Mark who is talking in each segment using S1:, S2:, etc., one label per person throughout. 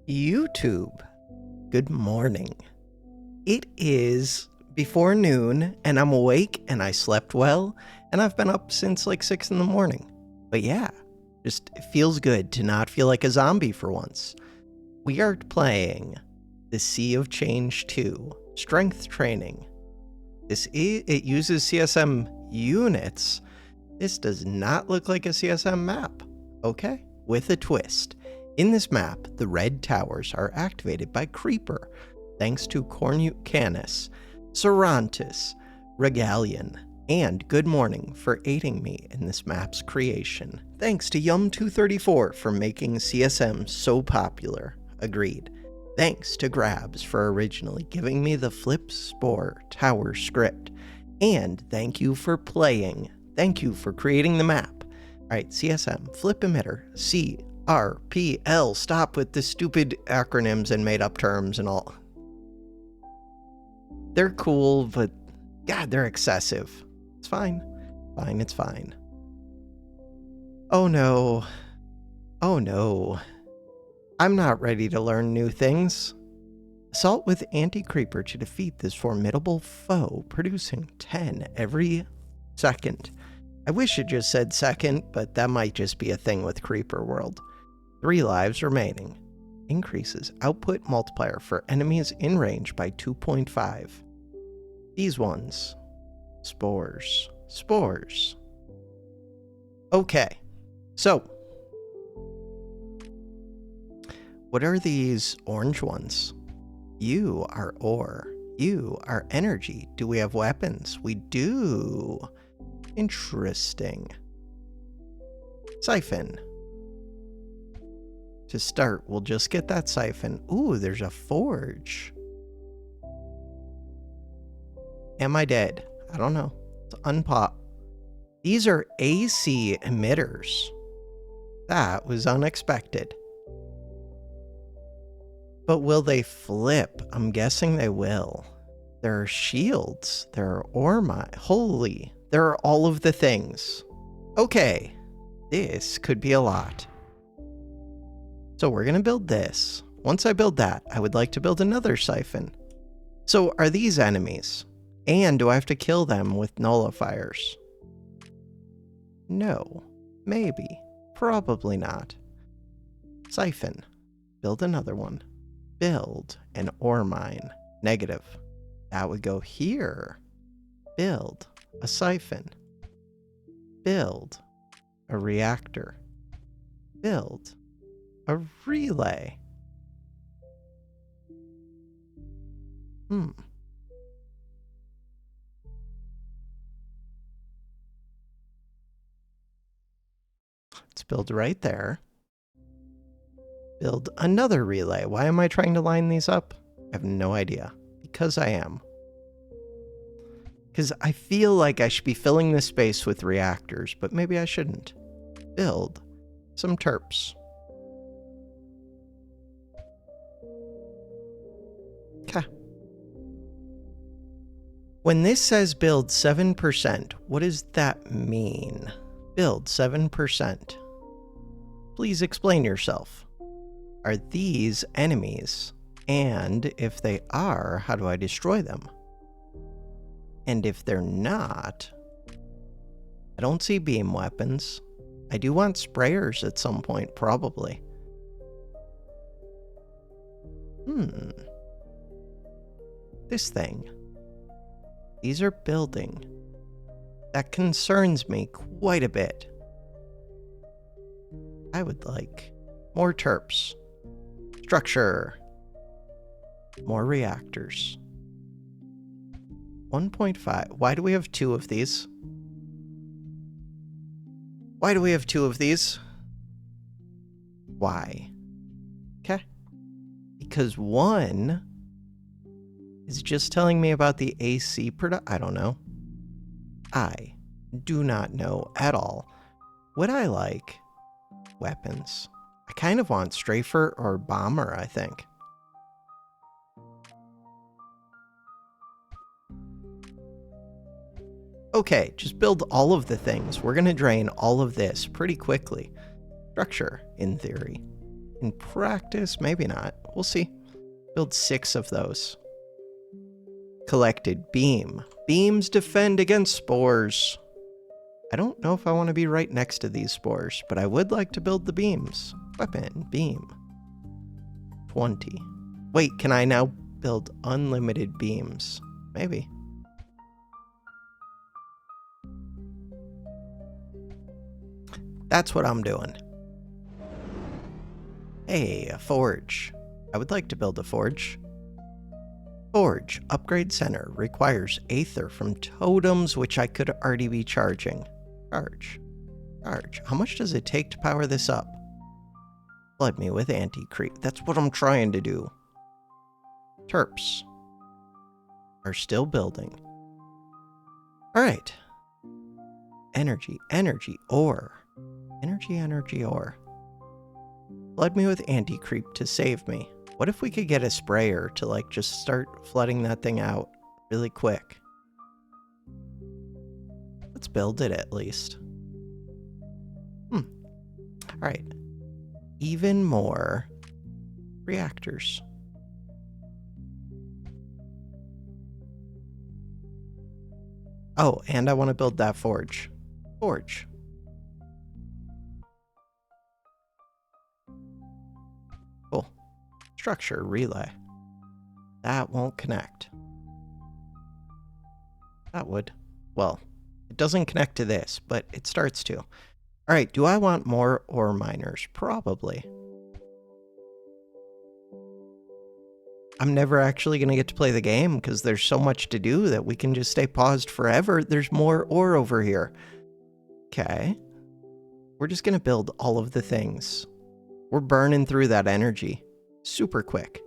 S1: YouTube, good morning. It is before noon, and I'm awake, and I slept well, and I've been up since like 6 in the morning. But yeah, just it feels good to not feel like a zombie for once. We are playing the Sea of Change 2, Strength Training. It uses CSM units. This does not look like a CSM map, okay? With a twist. In this map, the red towers are activated by Creeper, thanks to Cornute Canis, Cervantes, Regalian, and Good Morning for aiding me in this map's creation. Thanks to Yum234 for making CSM so popular. Agreed. Thanks to Grabs for originally giving me the Flip Spore Tower script. And thank you for playing. Thank you for creating the map. Alright, CSM, Flip Emitter, CRPL. Stop with the stupid acronyms and made up terms and all. They're cool, but God, they're excessive. It's fine. Fine, it's fine. Oh no. Oh no. I'm not ready to learn new things. Assault with anti-creeper to defeat this formidable foe, producing 10 every second. I wish it just said second, but that might just be a thing with Creeper World. 3 lives remaining. Increases output multiplier for enemies in range by 2.5. These ones. Spores. Spores. Okay. So. What are these orange ones? You are ore. You are energy. Do we have weapons? We do. Interesting. Siphon. To start, we'll just get that siphon. Ooh, there's a forge. Am I dead? I don't know. It's unpop. These are AC emitters. That was unexpected. But will they flip? I'm guessing they will. There are shields. There are ore mine. Holy. There are all of the things. Okay. This could be a lot. So we're going to build this. Once I build that, I would like to build another siphon. So are these enemies? And do I have to kill them with nullifiers? No. Maybe. Probably not. Siphon. Build another one. Build an ore mine. Negative. That would go here. Build a siphon. Build a reactor. Build a relay. Let's build right there. Build another relay. Why am I trying to line these up? I have no idea. Because I am. Because I feel like I should be filling this space with reactors, but maybe I shouldn't. Build some terps. Okay. When this says build 7%, what does that mean? Build 7%. Please explain yourself. Are these enemies? And if they are, how do I destroy them? And if they're not, I don't see beam weapons. I do want sprayers at some point, probably. This thing. These are building. That concerns me quite a bit. I would like more terps. Structure. More reactors. 1.5. Why do we have 2 of these? Why do we have 2 of these? Why? Okay. Because one is just telling me about the AC product. I don't know. I do not know at all. Would I like weapons? I kind of want Strafer or Bomber, I think. Okay, just build all of the things. We're going to drain all of this pretty quickly. Structure, in theory. In practice, maybe not. We'll see. Build 6 of those. Collected beam. Beams defend against spores. I don't know if I want to be right next to these spores, but I would like to build the beams. Weapon, beam. 20. Wait, can I now build unlimited beams? Maybe. That's what I'm doing. Hey, a forge. I would like to build a forge. Forge, upgrade center, requires aether from totems, which I could already be charging. Charge. How much does it take to power this up? Flood me with anti-creep. That's what I'm trying to do. Terps are still building. All right. Energy, ore. Energy, ore. Flood me with anti-creep to save me. What if we could get a sprayer to like just start flooding that thing out really quick? Let's build it at least. All right. Even more reactors. Oh, and I want to build that forge. Forge. Cool. Structure, relay. That won't connect. That would. Well, it doesn't connect to this, but it starts to. All right, do I want more ore miners? Probably. I'm never actually going to get to play the game because there's so much to do that we can just stay paused forever. There's more ore over here. Okay. We're just going to build all of the things. We're burning through that energy super quick.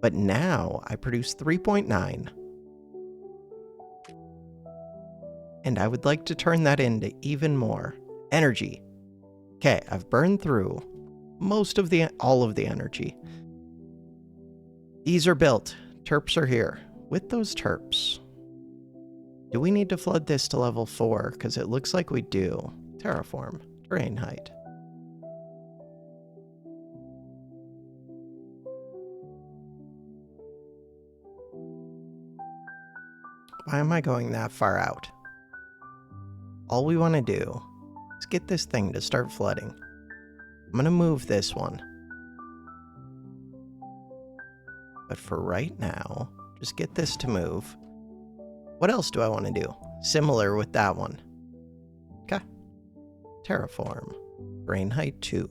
S1: But now I produce 3.9. And I would like to turn that into even more energy. Okay, I've burned through all of the energy. These are built. Terps are here. With those terps, do we need to flood this to level 4? Because it looks like we do. Terraform. Terrain height. Why am I going that far out? All we want to do is get this thing to start flooding. I'm going to move this one. But for right now, just get this to move. What else do I want to do? Similar with that one. Okay. Terraform. Terrain height 2.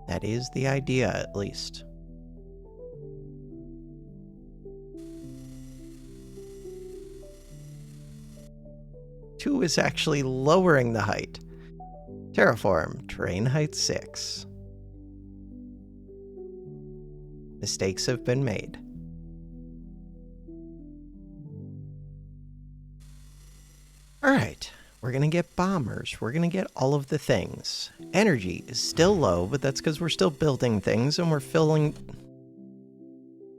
S1: That is the idea, at least. Two is actually lowering the height. Terraform, terrain height 6. Mistakes have been made. All right, we're going to get bombers. We're going to get all of the things. Energy is still low, but that's because we're still building things and we're filling...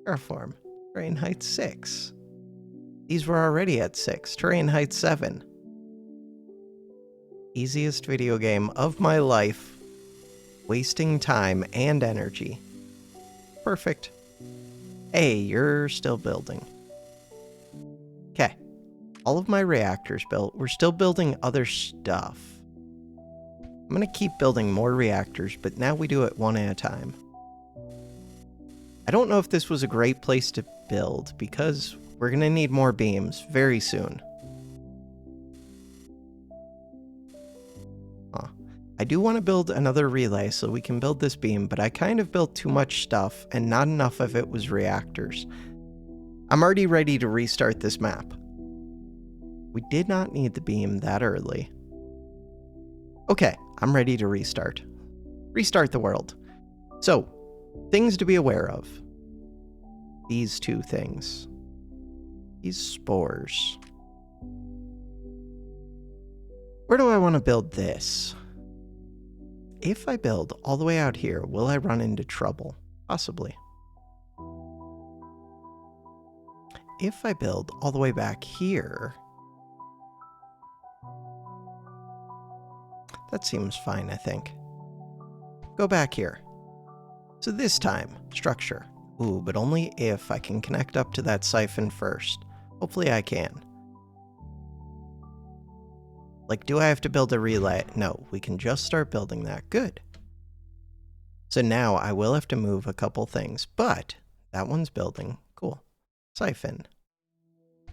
S1: Terraform, terrain height 6. These were already at 6. Terrain height 7. Easiest video game of my life. Wasting time and energy. Perfect. Hey, you're still building. Okay. All of my reactors built. We're still building other stuff. I'm going to keep building more reactors, but now we do it one at a time. I don't know if this was a great place to build because we're going to need more beams very soon. I do want to build another relay so we can build this beam, but I kind of built too much stuff and not enough of it was reactors. I'm already ready to restart this map. We did not need the beam that early. Okay, I'm ready to restart. Restart the world. So, things to be aware of. These two things. These spores. Where do I want to build this? If I build all the way out here, will I run into trouble? Possibly. If I build all the way back here, that seems fine, I think. Go back here. So this time, structure. Ooh, but only if I can connect up to that siphon first. Hopefully I can. Like, do I have to build a relay? No, we can just start building that. Good. So now I will have to move a couple things, but that one's building. Cool. Siphon.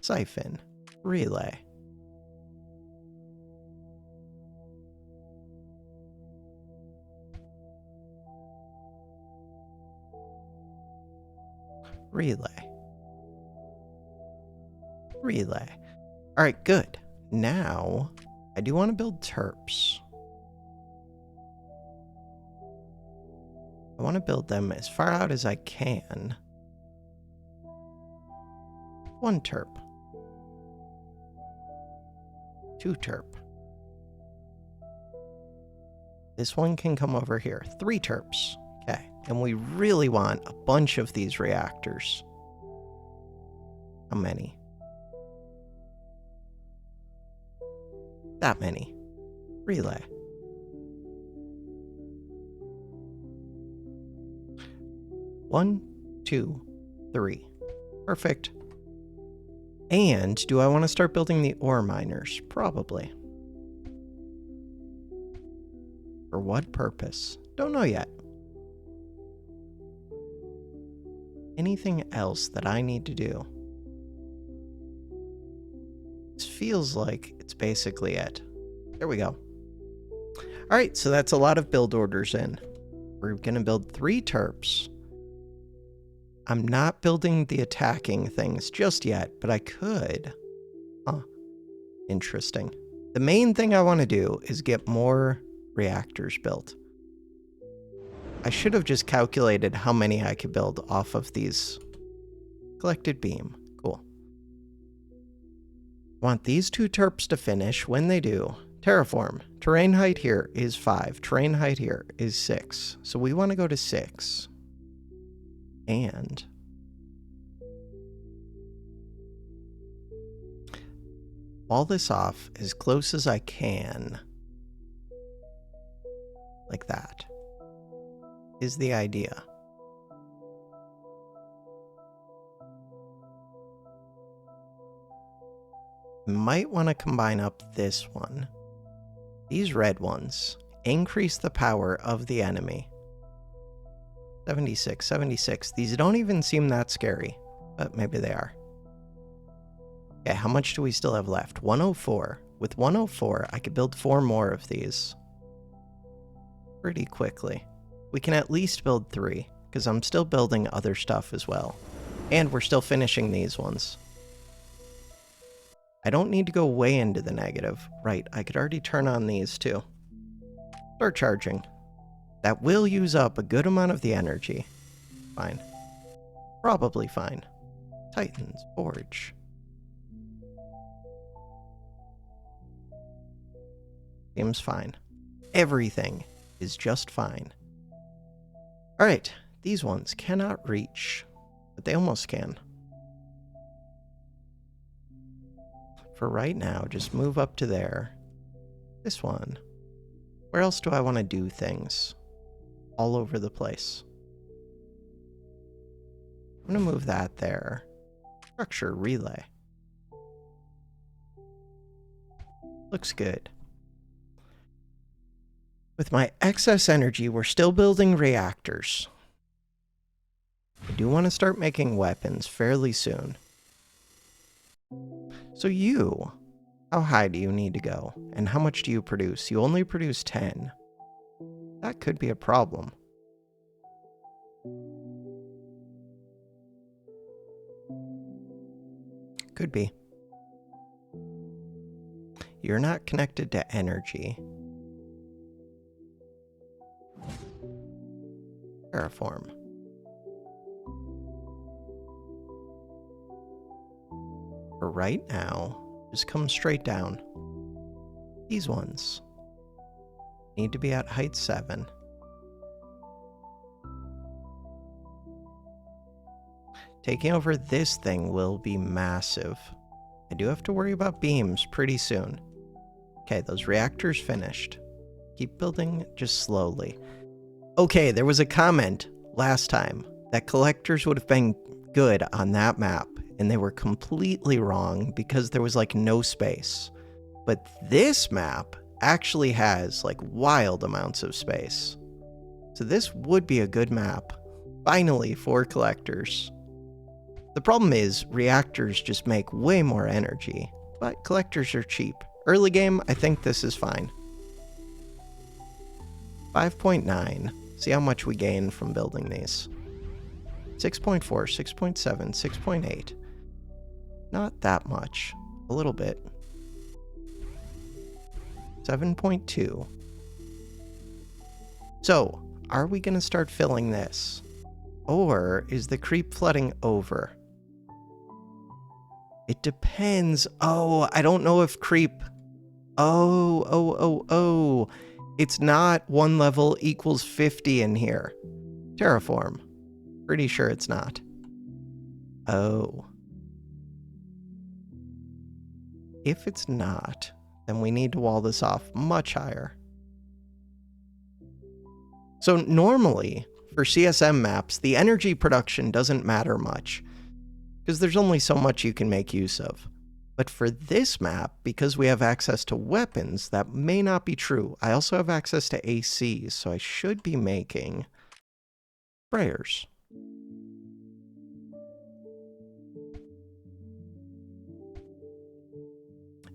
S1: Siphon. Relay. Relay. Relay. All right, good. Now, I do want to build terps. I want to build them as far out as I can. 1 terp. 2 terp. This one can come over here. 3 terps. Okay, and we really want a bunch of these reactors. How many? That many. Relay. One, 2, 3. Perfect. And do I want to start building the ore miners? Probably. For what purpose? Don't know yet. Anything else that I need to do? This feels like it's basically it. There we go. All right, so that's a lot of build orders in. We're going to build 3 terps. I'm not building the attacking things just yet, but I could. Huh. Interesting. The main thing I want to do is get more reactors built. I should have just calculated how many I could build off of these. Collected beam. Cool. Want these 2 terps to finish. When they do, terraform. Terrain height here is 5. Terrain height here is 6. So we want to go to 6. And wall this off as close as I can. Like that is the idea. Might want to combine up this one. These red ones increase the power of the enemy. 76, 76. These don't even seem that scary, but maybe they are. Okay, how much do we still have left? 104. With 104, I could build 4 more of these pretty quickly. We can at least build 3, because I'm still building other stuff as well. And we're still finishing these ones. I don't need to go way into the negative. Right, I could already turn on these too. Start charging. That will use up a good amount of the energy. Fine. Probably fine. Titans, Forge. Seems fine. Everything is just fine. Alright, these ones cannot reach, but they almost can. For right now, just move up to there. This one. Where else do I want to do things? All over the place. I'm going to move that there. Structure relay. Looks good. With my excess energy, we're still building reactors. I do want to start making weapons fairly soon. So you, how high do you need to go? And how much do you produce? You only produce 10. That could be a problem. Could be. You're not connected to energy. Terraform. For right now, just come straight down. These ones need to be at height 7. Taking over this thing will be massive. I do have to worry about beams pretty soon. Okay, those reactors finished. Keep building just slowly. Okay, there was a comment last time that collectors would have been good on that map, and they were completely wrong because there was like no space. But this map actually has like wild amounts of space. So this would be a good map, finally, for collectors. The problem is reactors just make way more energy, but collectors are cheap. Early game, I think this is fine. 5.9. See how much we gain from building these. 6.4, 6.7, 6.8. Not that much. A little bit. 7.2. So, are we going to start filling this? Or is the creep flooding over? It depends. Oh, I don't know if creep... Oh. It's not 1 level equals 50 in here. Terraform. Pretty sure it's not. Oh. If it's not, then we need to wall this off much higher. So normally, for CSM maps, the energy production doesn't matter much, because there's only so much you can make use of. But for this map, because we have access to weapons, that may not be true. I also have access to ACs, so I should be making sprayers.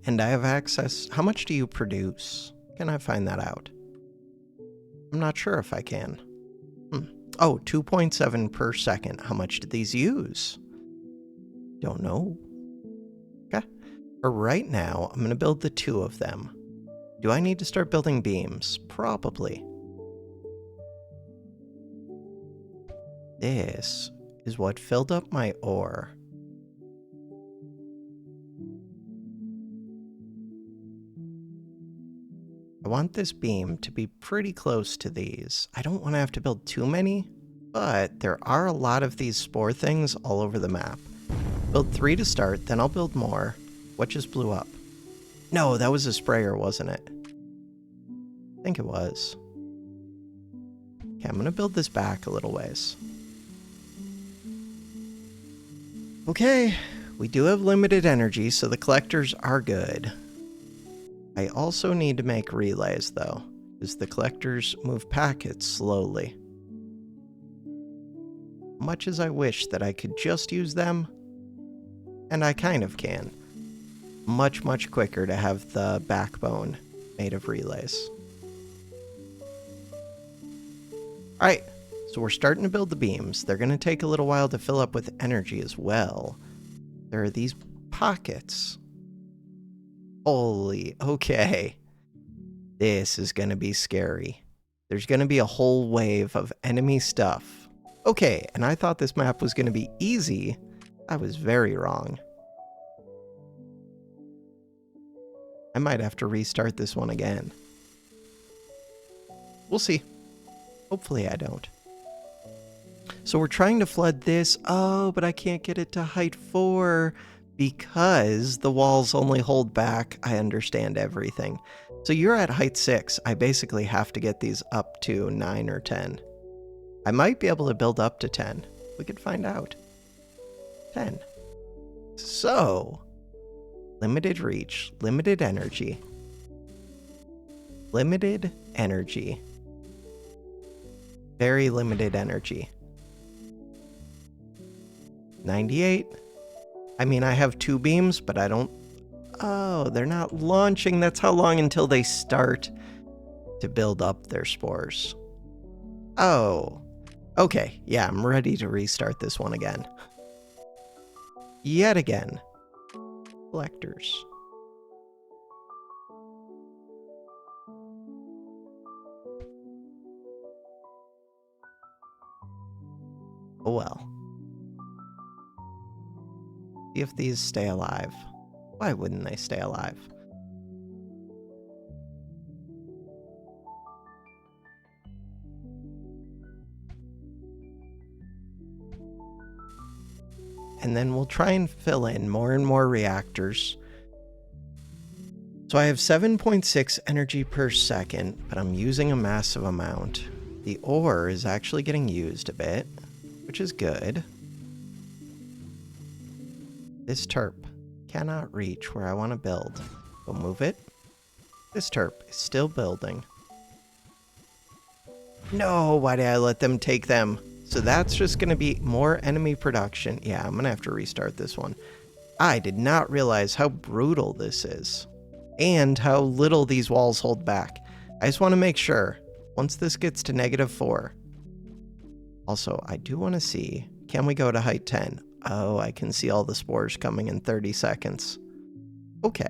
S1: And I have access... How much do you produce? Can I find that out? I'm not sure if I can. Oh, 2.7 per second. How much did these use? Don't know. Okay. For right now, I'm going to build the 2 of them. Do I need to start building beams? Probably. This is what filled up my ore. I want this beam to be pretty close to these. I don't want to have to build too many, but there are a lot of these spore things all over the map. Build 3 to start, then I'll build more. What just blew up? No, that was a sprayer, wasn't it? I think it was. Okay, I'm going to build this back a little ways. Okay, we do have limited energy, so the collectors are good. I also need to make relays, though, because the collectors move packets slowly. Much as I wish that I could just use them, and I kind of can. Much quicker to have the backbone made of relays. Alright, so we're starting to build the beams. They're going to take a little while to fill up with energy as well. There are these pockets. Holy, okay. This is going to be scary. There's going to be a whole wave of enemy stuff. Okay, and I thought this map was going to be easy. I was very wrong. I might have to restart this one again. We'll see. Hopefully I don't. So we're trying to flood this. Oh, but I can't get it to height 4 because the walls only hold back. I understand everything. So you're at height 6. I basically have to get these up to 9 or 10. I might be able to build up to 10. We could find out. 10. So, limited reach, limited energy. Limited energy. Very limited energy. 98. I mean, I have 2 beams, but I don't... Oh, they're not launching. That's how long until they start to build up their spores. Oh. Okay, yeah, I'm ready to restart this one again. Yet again. Collectors. Oh well. See if these stay alive. Why wouldn't they stay alive? And then we'll try and fill in more and more reactors. So I have 7.6 energy per second, but I'm using a massive amount. The ore is actually getting used a bit, which is good. This terp cannot reach where I want to build. We'll move it. This terp is still building. No, why did I let them take them? So that's just going to be more enemy production. Yeah, I'm going to have to restart this one. I did not realize how brutal this is. And how little these walls hold back. I just want to make sure, once this gets to -4. Also, I do want to see, can we go to height 10? Oh, I can see all the spores coming in 30 seconds. Okay.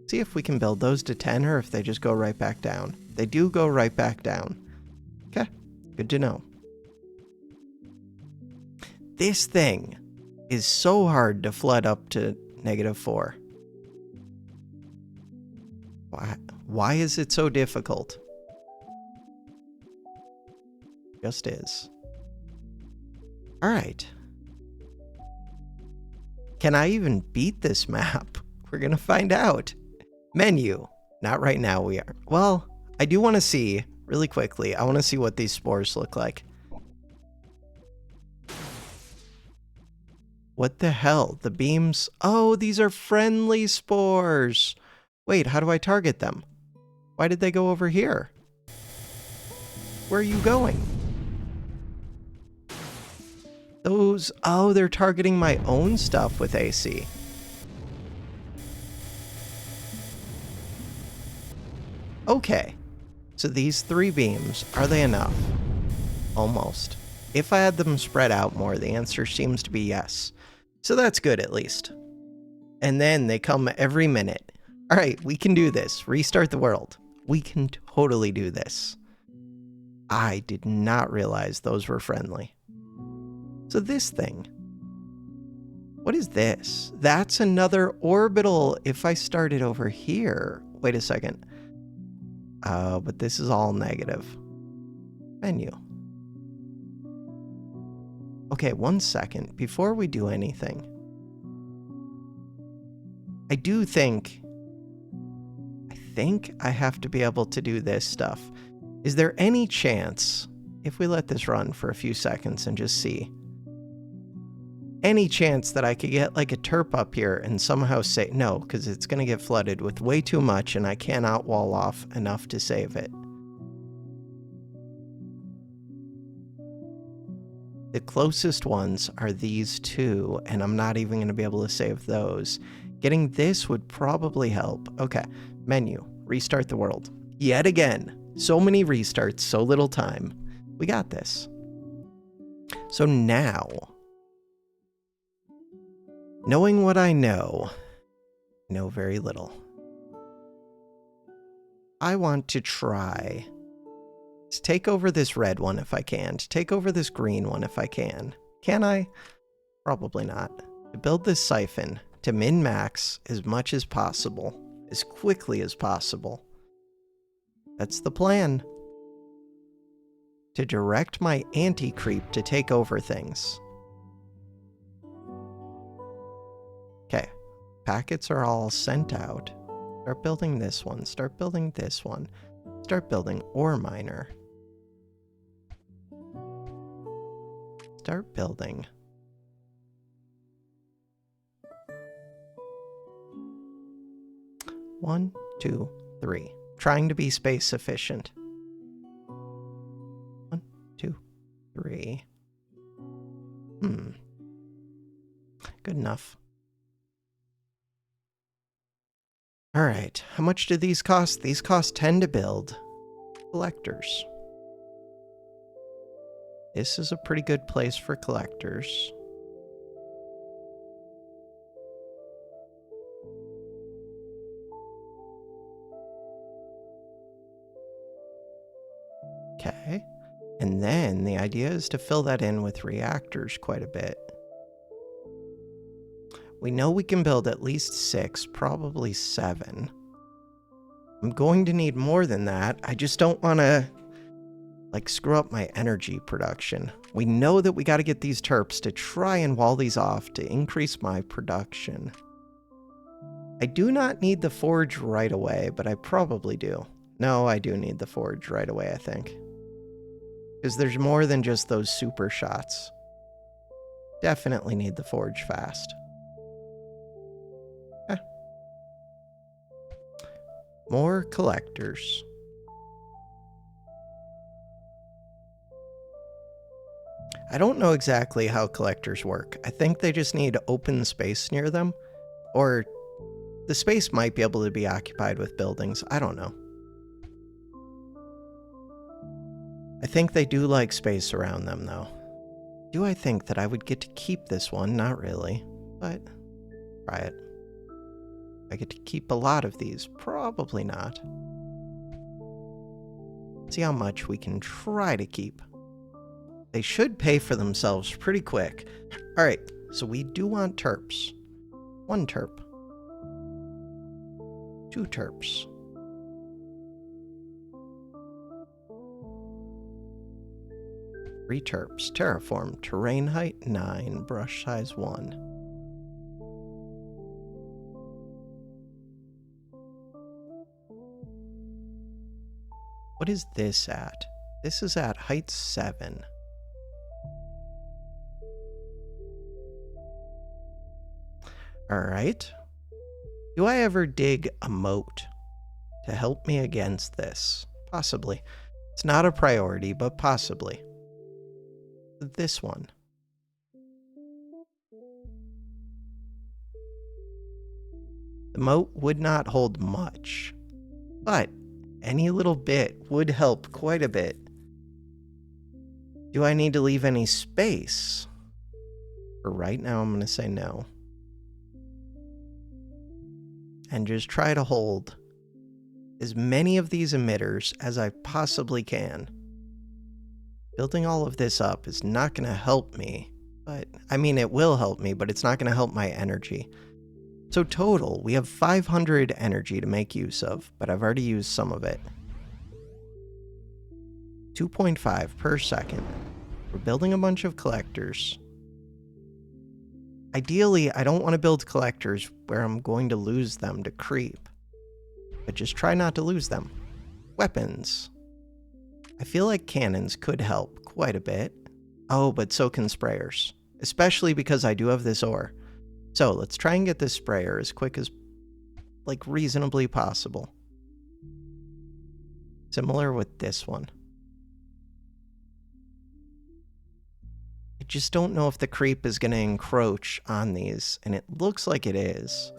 S1: See if we can build those to 10 or if they just go right back down. They do go right back down. Okay, good to know. This thing is so hard to flood up to -4. Why is it so difficult? Just is. All right. Can I even beat this map? We're gonna find out. Menu. Not right now we are. Well, I do want to see, really quickly, I want to see what these spores look like. What the hell? The beams? Oh, these are friendly spores. Wait, how do I target them? Why did they go over here? Where are you going? Those... Oh, they're targeting my own stuff with AC. Okay. So these 3 beams, are they enough? Almost. If I had them spread out more, the answer seems to be yes. So that's good, at least. And then they come every minute. All right, we can do this. Restart the world. We can totally do this. I did not realize those were friendly. So this thing. What is this? That's another orbital if I started over here. Wait a second. But this is all negative. Menu. Okay, 1 second. Before we do anything. I think I have to be able to do this stuff. Is there any chance, if we let this run for a few seconds and just see, any chance that I could get like a terp up here and somehow say, no, because it's going to get flooded with way too much and I cannot wall off enough to save it. The closest ones are these 2, and I'm not even going to be able to save those. Getting this would probably help. Okay, menu, restart the world. Yet again, so many restarts, so little time. We got this. So now, knowing what I know very little. I want to try to take over this red one if I can, to take over this green one if I can. Can I? Probably not. To build this siphon to min-max as much as possible, as quickly as possible. That's the plan. To direct my anti-creep to take over things. Okay, packets are all sent out. Start building this one, start building this one, start building ore miner. Start building. One, 2, 3. Trying to be space efficient. 1, 2, 3. Good enough. All right, how much do these cost? These cost 10 to build. Collectors. This is a pretty good place for collectors. Okay, and then the idea is to fill that in with reactors quite a bit. We know we can build at least 6, probably 7. I'm going to need more than that. I just don't want to, like, screw up my energy production. We know that we got to get these terps to try and wall these off to increase my production. I do not need the forge right away, but I probably do. No, I do need the forge right away, I think. Because there's more than just those super shots. Definitely need the forge fast. Okay. More collectors. I don't know exactly how collectors work. I think they just need open space near them. Or the space might be able to be occupied with buildings. I don't know. I think they do like space around them, though. Do I think that I would get to keep this one? Not really, but try it. I get to keep a lot of these. Probably not. See how much we can try to keep. They should pay for themselves pretty quick. All right, so we do want terps. 1 terp. 2 terps. 3 terps. Terraform. Terrain height 9. Brush size 1. What is this at? This is at height 7. Alright. Do I ever dig a moat to help me against this? Possibly. It's not a priority, but possibly. This one. The moat would not hold much, but any little bit would help quite a bit. Do I need to leave any space? For right now, I'm going to say no. And just try to hold as many of these emitters as I possibly can. Building all of this up is not going to help me, but I mean, it will help me, but it's not going to help my energy. So total, we have 500 energy to make use of, but I've already used some of it. 2.5 per second. We're building a bunch of collectors. Ideally, I don't want to build collectors where I'm going to lose them to creep. But just try not to lose them. Weapons. I feel like cannons could help quite a bit. Oh, but so can sprayers. Especially because I do have this ore. So let's try and get this sprayer as quick as, like, reasonably possible. Similar with this one. I just don't know if the creep is going to encroach on these, and it looks like it is.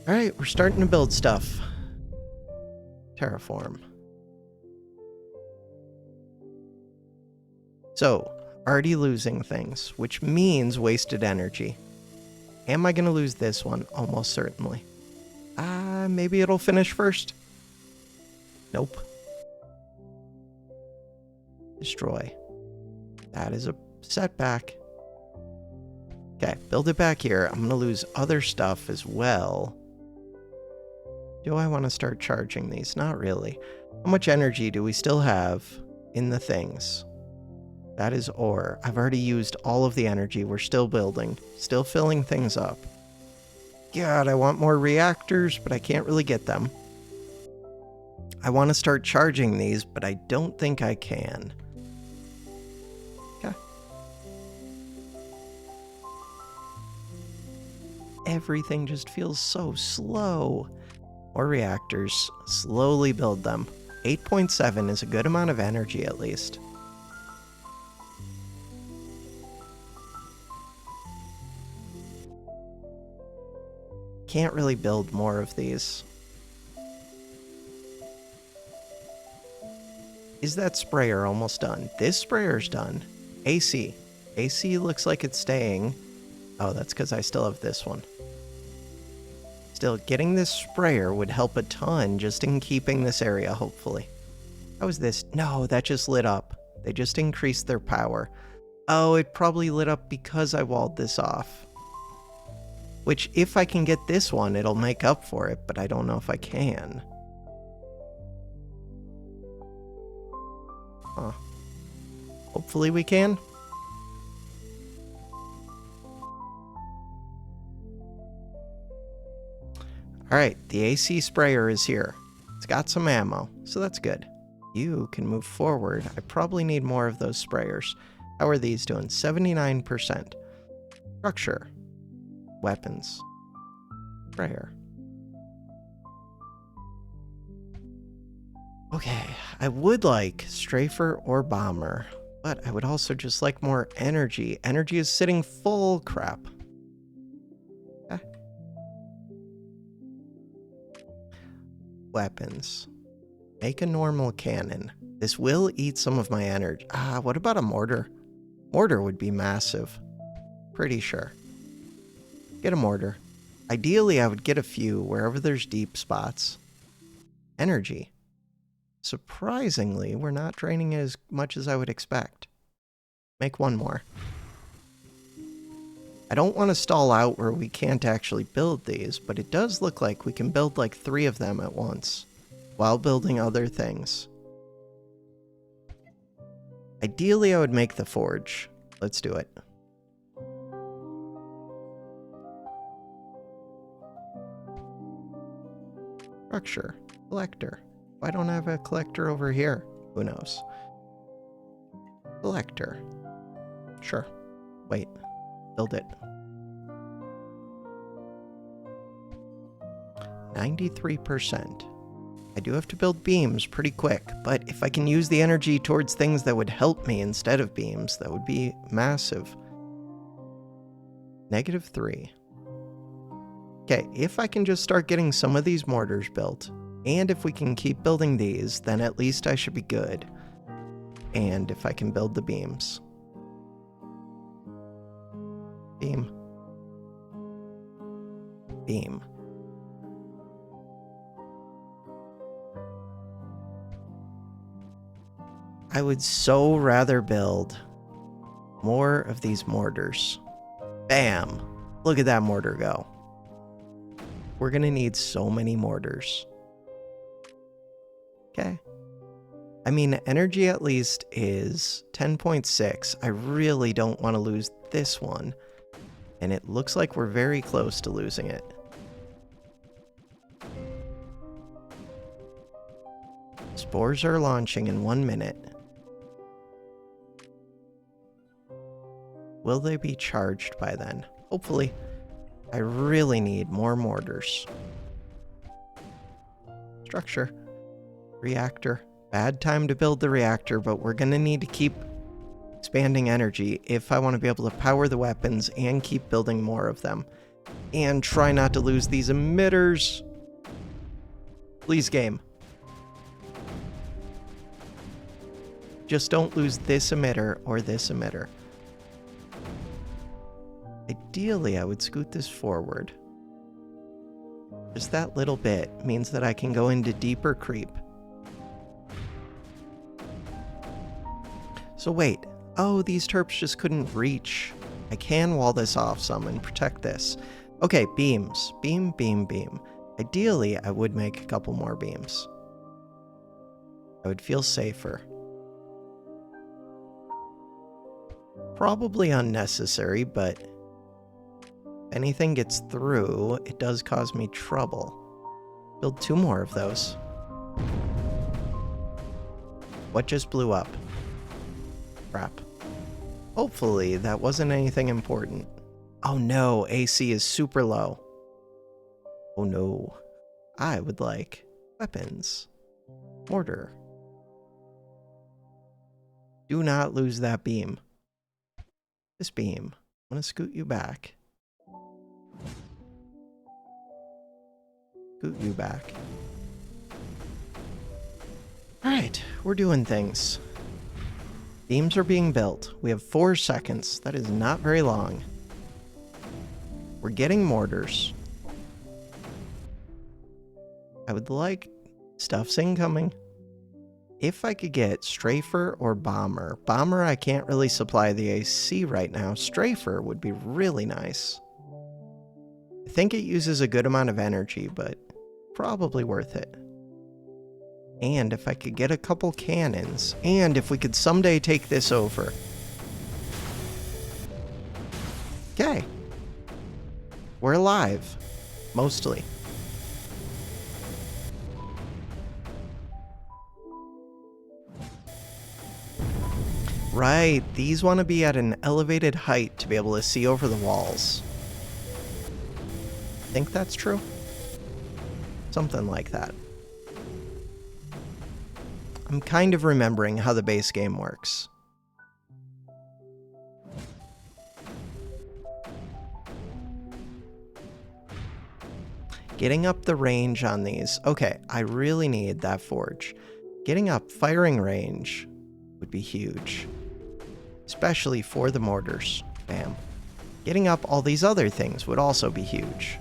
S1: Alright, we're starting to build stuff. Terraform. So, already losing things, which means wasted energy. Am I going to lose this one? Almost certainly. Maybe it'll finish first. Nope. Destroy. That is a setback. Okay, build it back here. I'm going to lose other stuff as well. Do I want to start charging these? Not really. How much energy do we still have in the things? That is ore. I've already used all of the energy. We're still building. Still filling things up. God, I want more reactors, but I can't really get them. I want to start charging these, but I don't think I can. Okay. Everything just feels so slow. More reactors. Slowly build them. 8.7 is a good amount of energy, at least. Can't really build more of these. Is that sprayer almost done? This sprayer's done. AC. AC looks like it's staying. Oh, that's because I still have this one. Still, getting this sprayer would help a ton just in keeping this area, hopefully. How is this? No, that just lit up. They just increased their power. Oh, it probably lit up because I walled this off. Which, if I can get this one, it'll make up for it, but I don't know if I can. Huh. Hopefully we can. Alright, the AC sprayer is here. It's got some ammo, so that's good. You can move forward. I probably need more of those sprayers. How are these doing? 79%. Structure. Weapons. Sprayer. Okay, I would like strafer or bomber, but I would also just like more energy. Energy is sitting full. Crap. Okay. Weapons. Make a normal cannon. This will eat some of my energy. What about a mortar? Mortar would be massive. Pretty sure. Get a mortar. Ideally, I would get a few wherever there's deep spots. Energy. Surprisingly, we're not draining as much as I would expect. Make one more. I don't want to stall out where we can't actually build these, but it does look like we can build like 3 of them at once, while building other things. Ideally, I would make the forge. Let's do it. Structure. Collector. Why don't I have a collector over here? Who knows? Collector. Sure. Wait. Build it. 93%. I do have to build beams pretty quick, but if I can use the energy towards things that would help me instead of beams, that would be massive. -3. Okay, if I can just start getting some of these mortars built, and if we can keep building these, then at least I should be good. And if I can build the beams. Beam. Beam. I would so rather build more of these mortars. Bam! Look at that mortar go. We're gonna need so many mortars. Okay. I mean, energy at least is 10.6. I really don't want to lose this one. And it looks like we're very close to losing it. Spores are launching in 1 minute. Will they be charged by then? Hopefully. I really need more mortars. Structure. Reactor. Bad time to build the reactor, but we're gonna need to keep expanding energy if I want to be able to power the weapons and keep building more of them. And try not to lose these emitters. Please, game. Just don't lose this emitter or this emitter. Ideally, I would scoot this forward. Just that little bit means that I can go into deeper creep. So wait. Oh, these terps just couldn't reach. I can wall this off some and protect this. Okay, beams. Beam, beam, beam. Ideally, I would make a couple more beams. I would feel safer. Probably unnecessary, but if anything gets through, it does cause me trouble. Build 2 more of those. What just blew up? Crap. Hopefully, that wasn't anything important. Oh no, AC is super low. Oh no. I would like weapons. Mortar. Do not lose that beam. This beam. I'm gonna scoot you back. Scoot you back. Alright, we're doing things. Beams are being built. We have 4 seconds. That is not very long. We're getting mortars. I would like stuff's incoming. If I could get strafer or bomber. Bomber, I can't really supply the AC right now. Strafer would be really nice. I think it uses a good amount of energy, but probably worth it. And if I could get a couple cannons, and if we could someday take this over. Okay. We're alive. Mostly. Right, these want to be at an elevated height to be able to see over the walls. Think that's true? Something like that. I'm kind of remembering how the base game works. Getting up the range on these. Okay, I really need that forge. Getting up firing range would be huge. Especially for the mortars. Bam. Getting up all these other things would also be huge.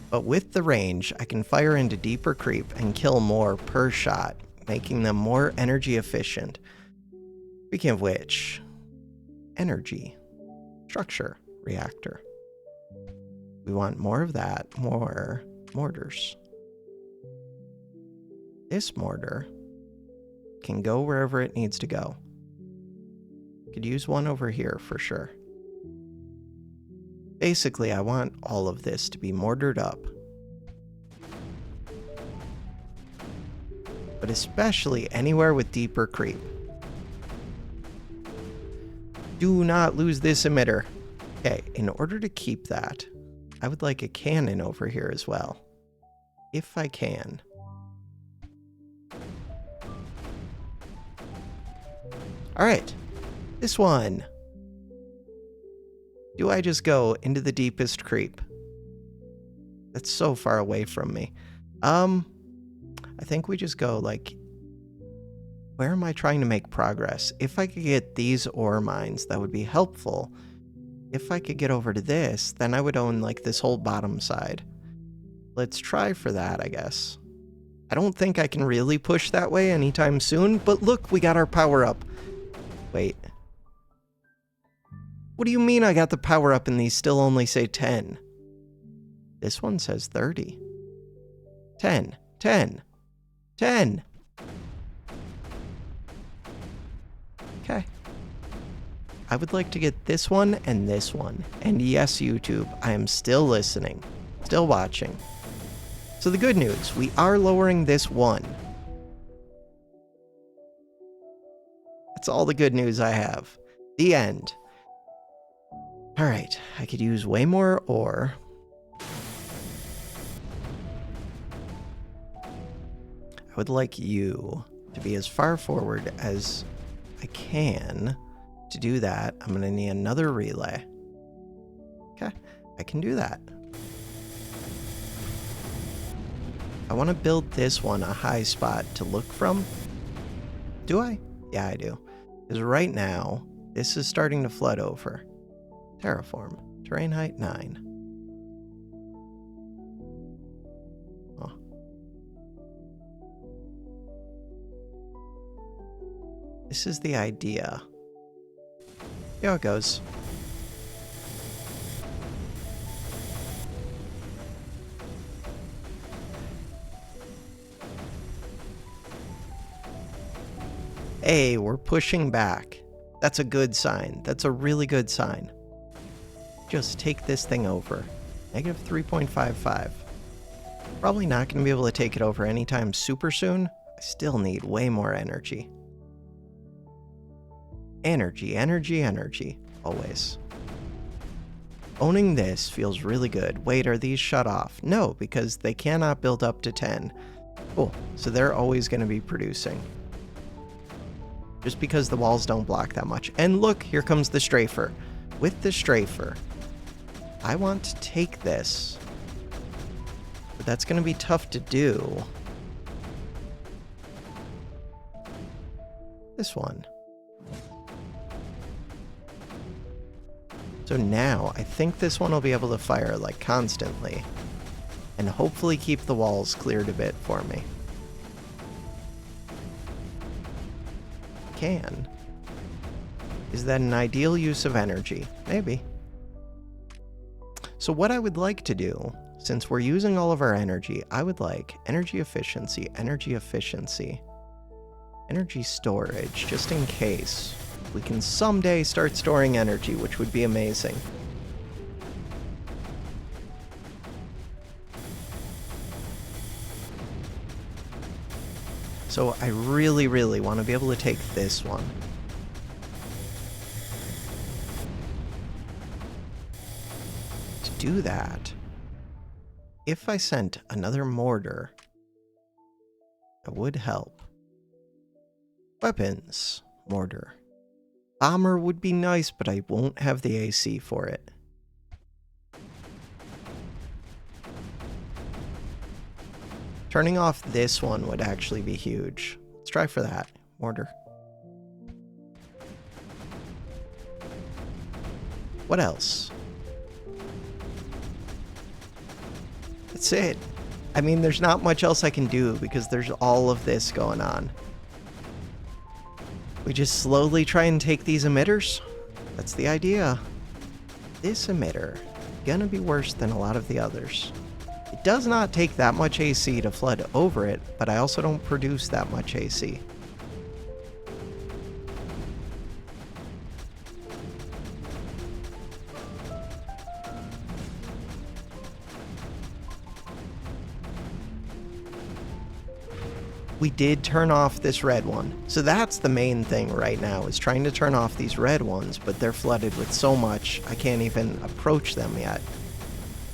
S1: But with the range, I can fire into deeper creep and kill more per shot, making them more energy efficient. Speaking of which, energy, structure, reactor. We want more of that, more mortars. This mortar can go wherever it needs to go. Could use one over here for sure. Basically, I want all of this to be mortared up. But especially anywhere with deeper creep. Do not lose this emitter. Okay, in order to keep that, I would like a cannon over here as well. If I can. Alright, this one. Do I just go into the deepest creep? That's so far away from me. I think we just go like... Where am I trying to make progress? If I could get these ore mines, that would be helpful. If I could get over to this, then I would own like this whole bottom side. Let's try for that, I guess. I don't think I can really push that way anytime soon, but look, we got our power up. Wait. What do you mean I got the power up and these still only say 10? This one says 30. 10, 10, 10. Okay. I would like to get this one and this one. And yes, YouTube, I am still listening. Still watching. So the good news, we are lowering this one. That's all the good news I have. The end. Alright, I could use way more ore. I would like you to be as far forward as I can. To do that, I'm going to need another relay. Okay, I can do that. I want to build this one a high spot to look from. Do I? Yeah, I do. Because right now, this is starting to flood over. Terraform. Terrain height 9. Oh. This is the idea. See how it goes. Hey, we're pushing back. That's a good sign. That's a really good sign. Just take this thing over. Negative 3.55. Probably not going to be able to take it over anytime super soon. I still need way more energy. Energy, energy, energy. Always. Owning this feels really good. Wait, are these shut off? No, because they cannot build up to 10. Cool. So they're always going to be producing. Just because the walls don't block that much. And look, here comes the strafer. With the strafer, I want to take this. But that's going to be tough to do. This one. So now, I think this one will be able to fire, like, constantly. And hopefully keep the walls cleared a bit for me. Can. Is that an ideal use of energy? Maybe. So what I would like to do, since we're using all of our energy, I would like energy efficiency, energy storage, just in case we can someday start storing energy, which would be amazing. So I really, really want to be able to take this one. do that, if I sent another mortar, that would help. Weapons. Mortar. Bomber would be nice, but I won't have the AC for it. Turning off this one would actually be huge. Let's try for that. Mortar. What else? That's it. I mean, there's not much else I can do because there's all of this going on. We just slowly try and take these emitters. That's the idea. This emitter, gonna be worse than a lot of the others. It does not take that much AC to flood over it, but I also don't produce that much AC. We did turn off this red one. So that's the main thing right now, is trying to turn off these red ones, but they're flooded with so much, I can't even approach them yet.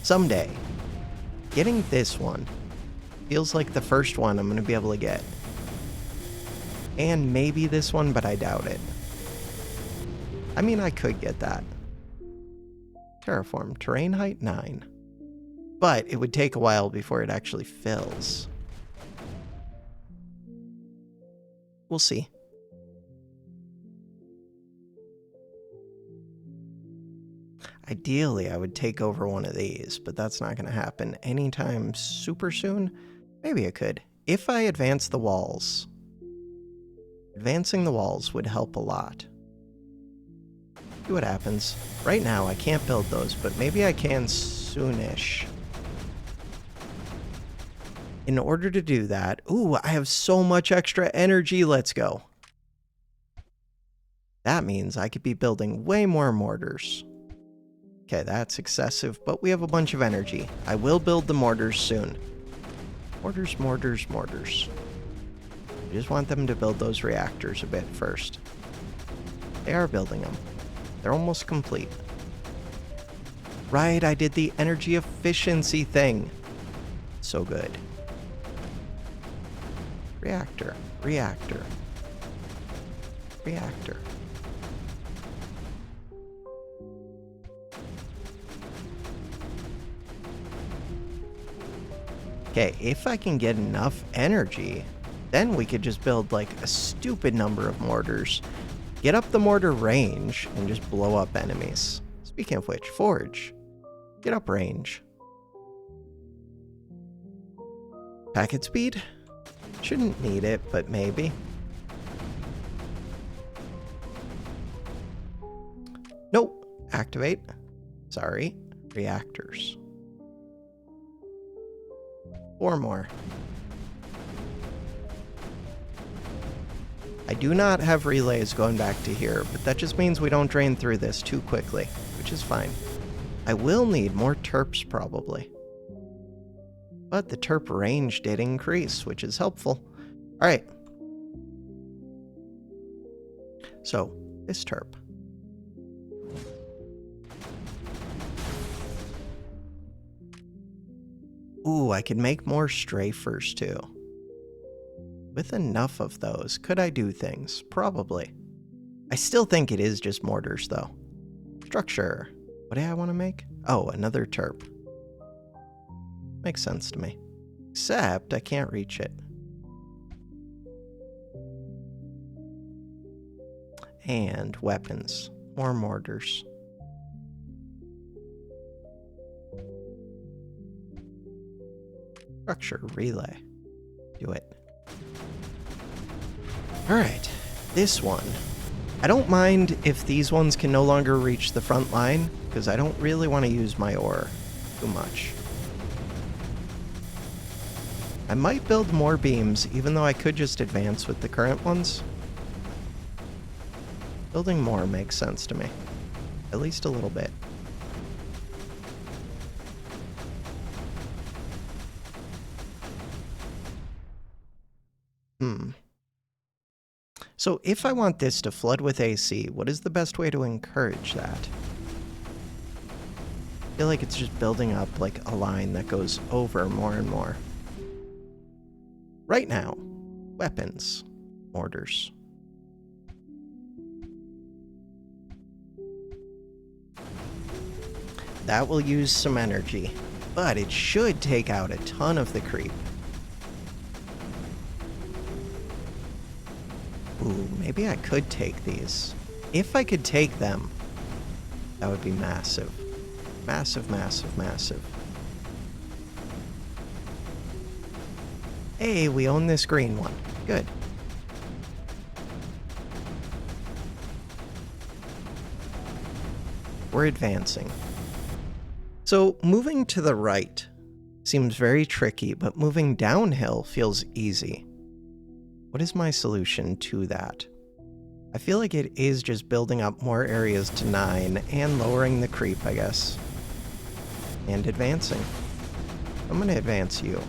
S1: Someday, getting this one feels like the first one I'm going to be able to get. And maybe this one, but I doubt it. I mean, I could get that. Terraform, terrain height 9. But it would take a while before it actually fills. We'll see. Ideally, I would take over one of these, but that's not going to happen anytime super soon. Maybe I could. If I advance the walls, advancing the walls would help a lot. See what happens. Right now, I can't build those, but maybe I can soonish. In order to do that, ooh, I have so much extra energy, let's go. That means I could be building way more mortars. Okay, that's excessive, but we have a bunch of energy. I will build the mortars soon. Mortars, mortars, mortars. I just want them to build those reactors a bit first. They are building them. They're almost complete. Right, I did the energy efficiency thing. So good. Reactor, reactor, reactor. Okay, if I can get enough energy, then we could just build like a stupid number of mortars, get up the mortar range, and just blow up enemies. Speaking of which, forge. Get up range. Packet speed? Shouldn't need it, but maybe. Nope. Activate. Sorry. Reactors. 4 more. I do not have relays going back to here, but that just means we don't drain through this too quickly, which is fine. I will need more terps probably. But the terp range did increase, which is helpful. All right. So, this terp. Ooh, I could make more strafers too. With enough of those, could I do things? Probably. I still think it is just mortars though. Structure. What do I want to make? Oh, another terp. Makes sense to me. Except I can't reach it. And weapons. More mortars. Structure relay. Do it. Alright, this one. I don't mind if these ones can no longer reach the front line, because I don't really want to use my ore too much. I might build more beams, even though I could just advance with the current ones. Building more makes sense to me. At least a little bit. So if I want this to flood with AC, what is the best way to encourage that? feel like it's just building up like a line that goes over more and more. Right now, weapons, orders. That will use some energy, but it should take out a ton of the creep. Ooh, maybe I could take these. If I could take them, that would be massive. Massive, massive, massive. Hey, we own this green one. Good. We're advancing. So moving to the right seems very tricky, but moving downhill feels easy. What is my solution to that? I feel like it is just building up more areas to 9 and lowering the creep, I guess. And advancing. I'm going to advance you.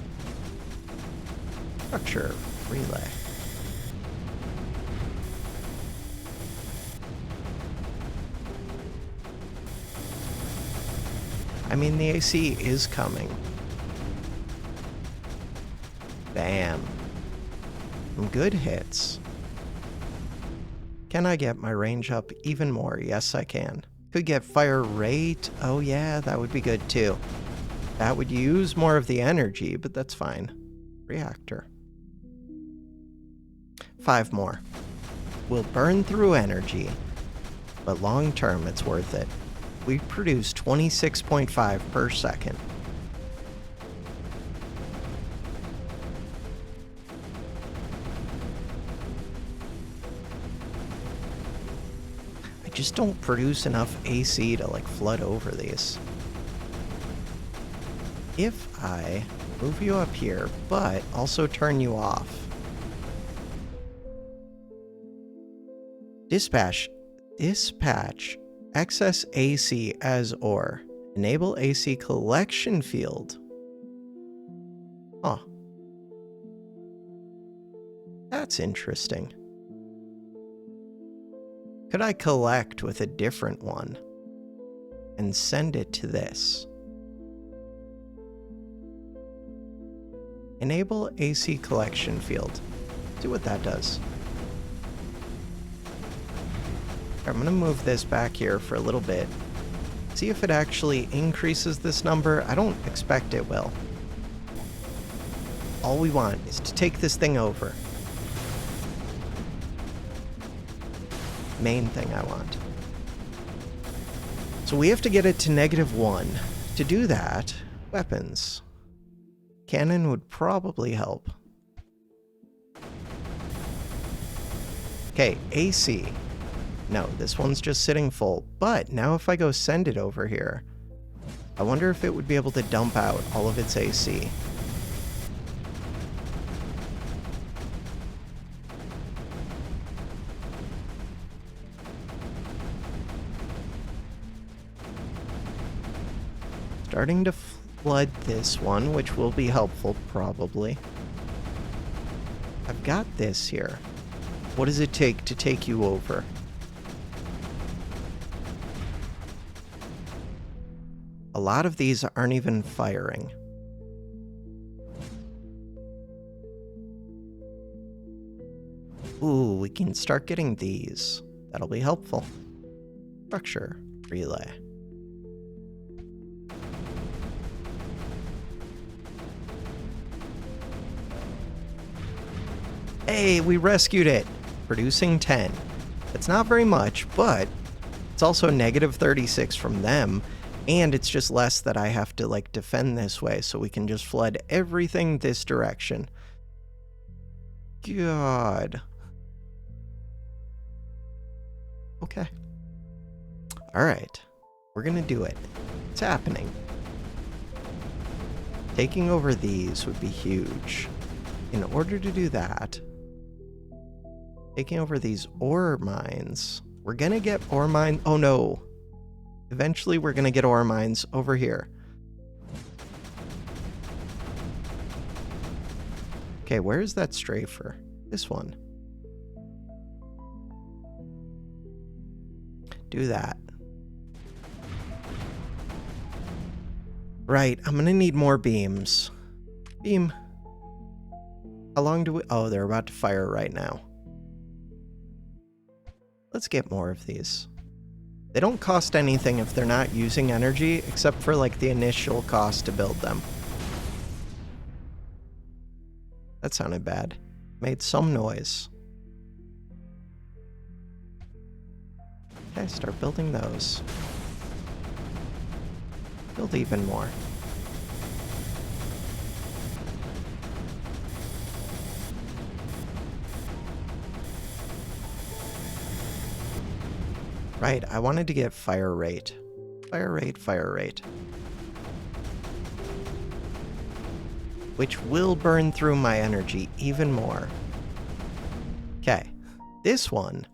S1: Structure, relay. I mean, the AC is coming. Bam. Some good hits. Can I get my range up even more? Yes, I can. Could get fire rate. Oh yeah, that would be good too. That would use more of the energy, but that's fine. Reactor. 5 more. We'll burn through energy, but long term it's worth it. We produce 26.5 per second. I just don't produce enough AC to like flood over these. If I move you up here, but also turn you off. Dispatch excess AC as ore. Enable AC collection field. Huh. That's interesting. Could I collect with a different one and send it to this? Enable AC collection field. See what that does. I'm going to move this back here for a little bit. See if it actually increases this number. I don't expect it will. All we want is to take this thing over. Main thing I want. So we have to get it to -1. To do that, weapons. Cannon would probably help. Okay, AC. No, this one's just sitting full, but now if I go send it over here, I wonder if it would be able to dump out all of its AC. Starting to flood this one, which will be helpful, probably. I've got this here. What does it take to take you over? A lot of these aren't even firing. Ooh, we can start getting these. That'll be helpful. Structure, relay. Hey, we rescued it! Producing 10. It's not very much, but it's also -36 from them. And it's just less that I have to, like, defend this way, so we can just flood everything this direction. God. Okay. Alright. We're gonna do it. It's happening. Taking over these would be huge. In order to do that, taking over these ore mines. We're gonna get ore mine. Oh no. Eventually, we're going to get ore mines over here. Okay, where is that strafer? This one. Do that. Right, I'm gonna need more beams. Beam. How long do we... Oh, they're about to fire right now. Let's get more of these. They don't cost anything if they're not using energy, except for like the initial cost to build them. That sounded bad. Made some noise. Okay, start building those. Build even more. Right, I wanted to get fire rate. Fire rate, fire rate. Which will burn through my energy even more. Okay, this one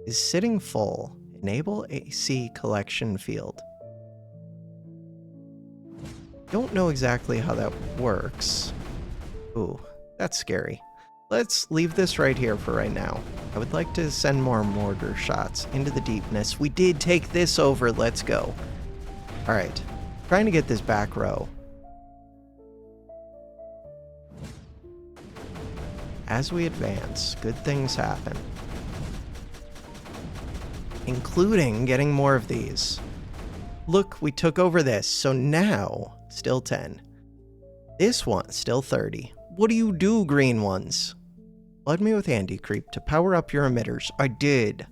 S1: is sitting full. Enable AC collection field. Don't know exactly how that works. Ooh, that's scary. Let's leave this right here for right now. I would like to send more mortar shots into the deepness. We did take this over. Let's go. All right. Trying to get this back row. As we advance, good things happen. Including getting more of these. Look, we took over this. So now, still 10. This one, still 30. What do you do, green ones? Flood me with anti-creep to power up your emitters. I did.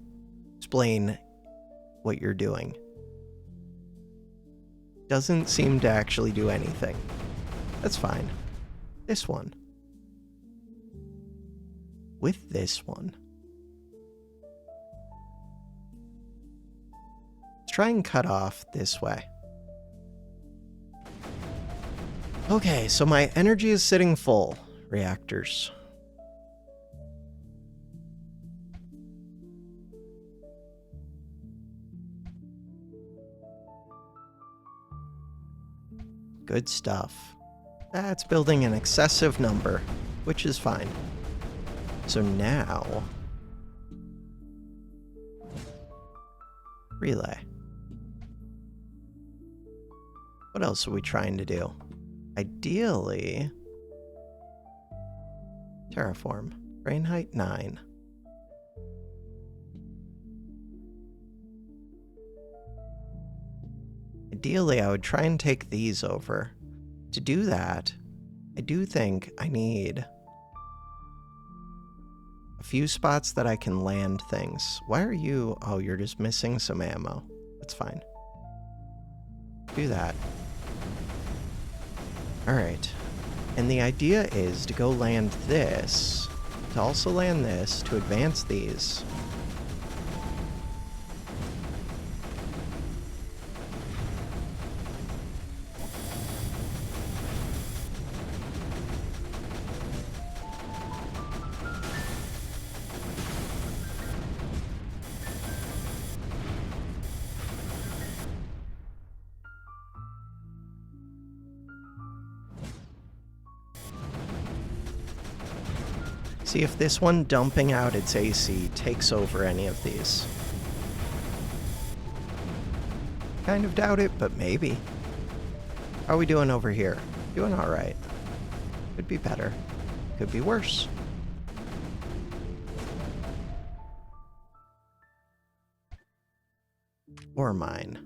S1: Explain what you're doing. Doesn't seem to actually do anything. That's fine. This one. With this one. Let's try and cut off this way. Okay, so my energy is sitting full. Reactors. Good stuff. That's building an excessive number, which is fine. So now... relay. What else are we trying to do? Ideally... terraform. Brain height 9. Ideally, I would try and take these over. To do that, I do think I need a few spots that I can land things. Why are you... oh, you're just missing some ammo. That's fine. Do that. Alright. And the idea is to go land this, to also land this, to advance these. See if this one dumping out its AC takes over any of these. Kind of doubt it, but maybe. How are we doing over here? Doing alright. Could be better. Could be worse. Or mine.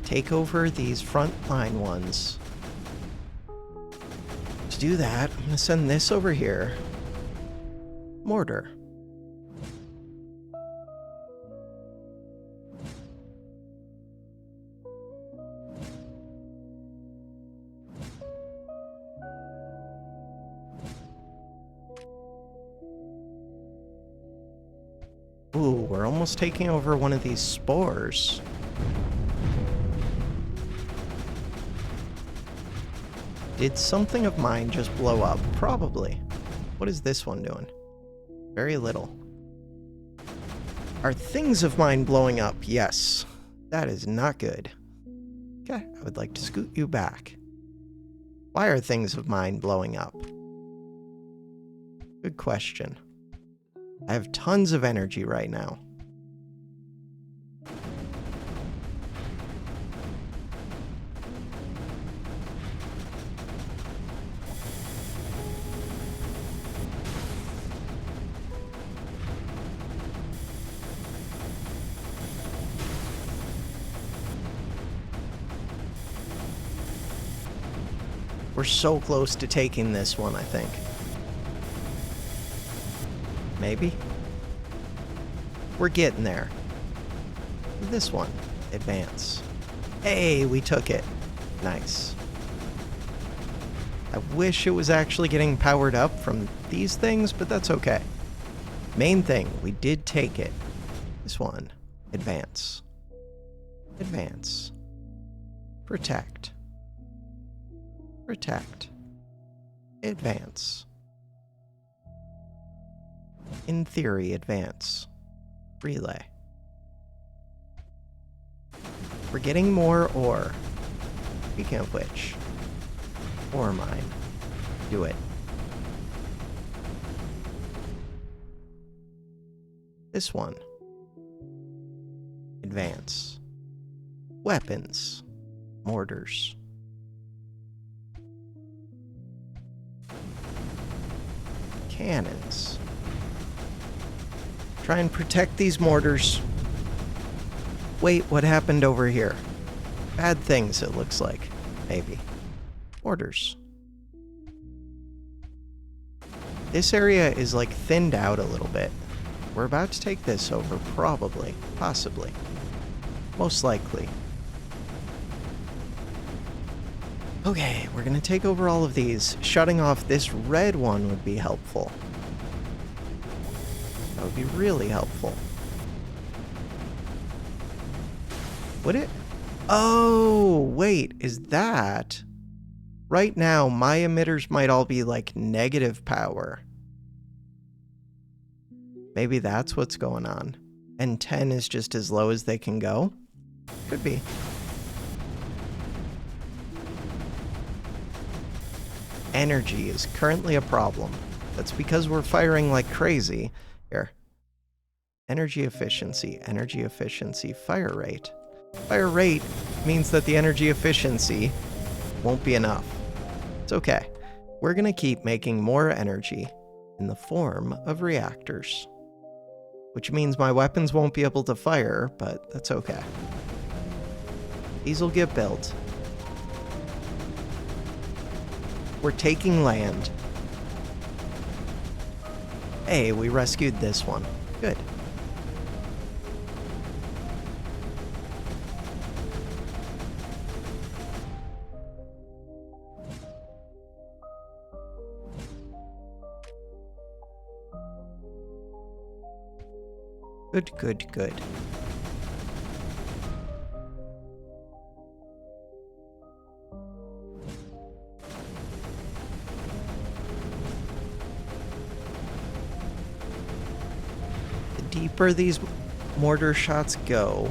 S1: Take over these front line ones. To do that, I'm going to send this over here. Mortar. Ooh, we're almost taking over one of these spores. Did something of mine just blow up? Probably. What is this one doing? Very little. Are things of mine blowing up? Yes. That is not good. Okay, I would like to scoot you back. Why are things of mine blowing up? Good question. I have tons of energy right now. We're so close to taking this one, I think. Maybe? We're getting there. This one. Advance. Hey, we took it. Nice. I wish it was actually getting powered up from these things, but that's okay. Main thing, we did take it. This one. Advance. Advance. Protect. Protect. Advance. In theory, advance. Relay. We're getting more ore. Speaking of which, ore mine. Do it. This one. Advance. Weapons. Mortars. Cannons. Try and protect these mortars. Wait, what happened over here? Bad things, it looks like. Maybe. Mortars. This area is like thinned out a little bit. We're about to take this over, probably. Possibly. Most likely. Okay, we're gonna take over all of these. Shutting off this red one would be helpful. That would be really helpful. Would it? Oh, wait, is that... Right now, my emitters might all be like negative power. Maybe that's what's going on. And 10 is just as low as they can go? Could be. Energy is currently a problem. That's because we're firing like crazy. Here. Energy efficiency, fire rate. Fire rate means that the energy efficiency won't be enough. It's okay. We're gonna keep making more energy in the form of reactors. Which means my weapons won't be able to fire, but that's okay. These will get built. We're taking land. Hey, we rescued this one. Good. Good, good, good. The deeper these mortar shots go,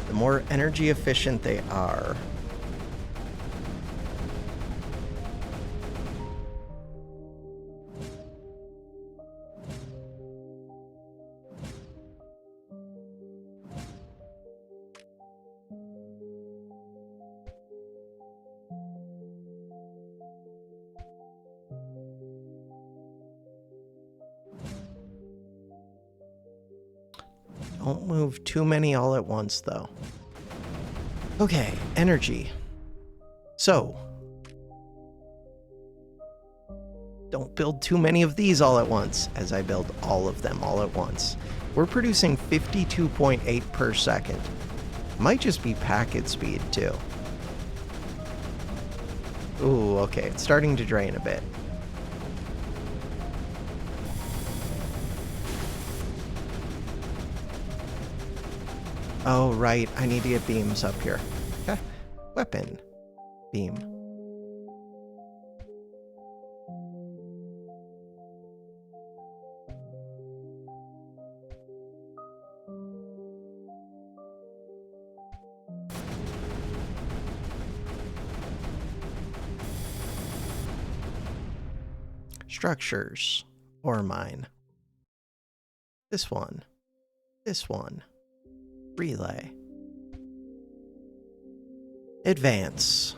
S1: the more energy efficient they are. Don't move too many all at once, though. Okay, energy. So, don't build too many of these all at once, as I build all of them all at once. We're producing 52.8 per second. Might just be packet speed, too. Ooh, okay, it's starting to drain a bit. Oh, right, I need to get beams up here. Okay, weapon. Beam. Structures. Ore mine. This one. This one. Relay. Advance.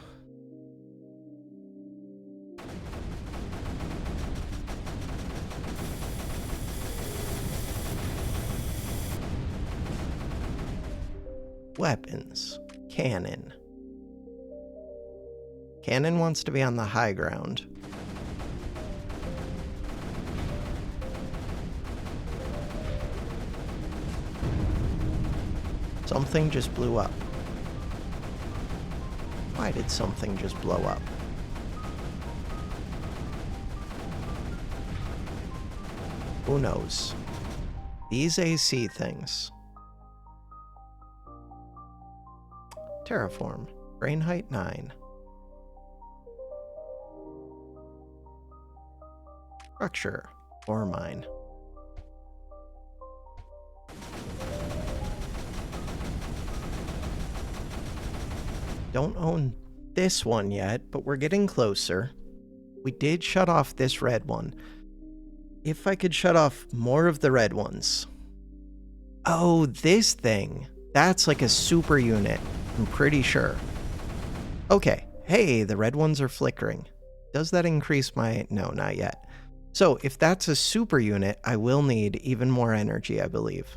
S1: Weapons. Cannon. Cannon wants to be on the high ground. Something just blew up. Why did something just blow up? Who knows? These AC things. Terraform. Brain height 9. Structure. Ore mine. Don't own this one yet, but we're getting closer. We did shut off this red one. If I could shut off more of the red ones. Oh, this thing. That's like a super unit. I'm pretty sure. Okay. Hey, the red ones are flickering. Does that increase my... No, not yet. So, if that's a super unit, I will need even more energy, I believe.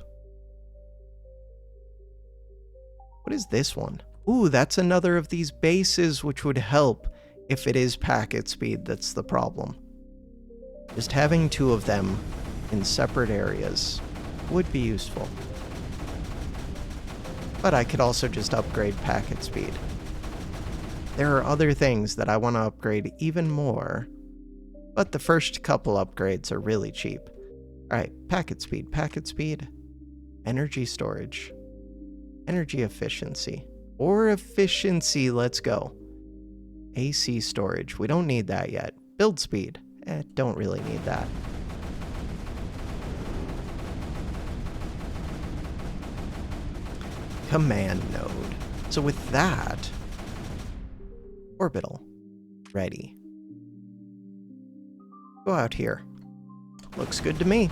S1: What is this one? Ooh, that's another of these bases, which would help if it is packet speed that's the problem. Just having 2 of them in separate areas would be useful. But I could also just upgrade packet speed. There are other things that I want to upgrade even more, but the first couple upgrades are really cheap. Alright, packet speed, energy storage, energy efficiency. Or efficiency, let's go. AC storage, we don't need that yet. Build speed, don't really need that. Command node. So with that, orbital, ready. Go out here. Looks good to me.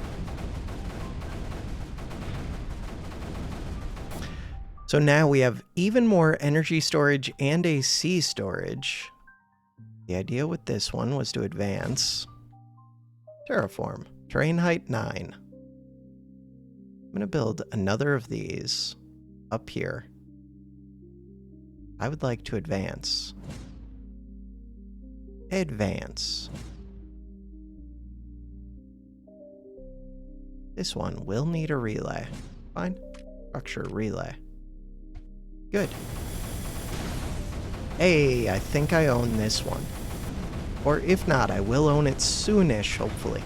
S1: So now we have even more energy storage and AC storage. The idea with this one was to advance. Terraform, terrain height 9. I'm going to build another of these up here. I would like to advance. Advance. This one will need a relay. Fine. Structure relay. Good. Hey, I think I own this one. Or if not, I will own it soonish, hopefully.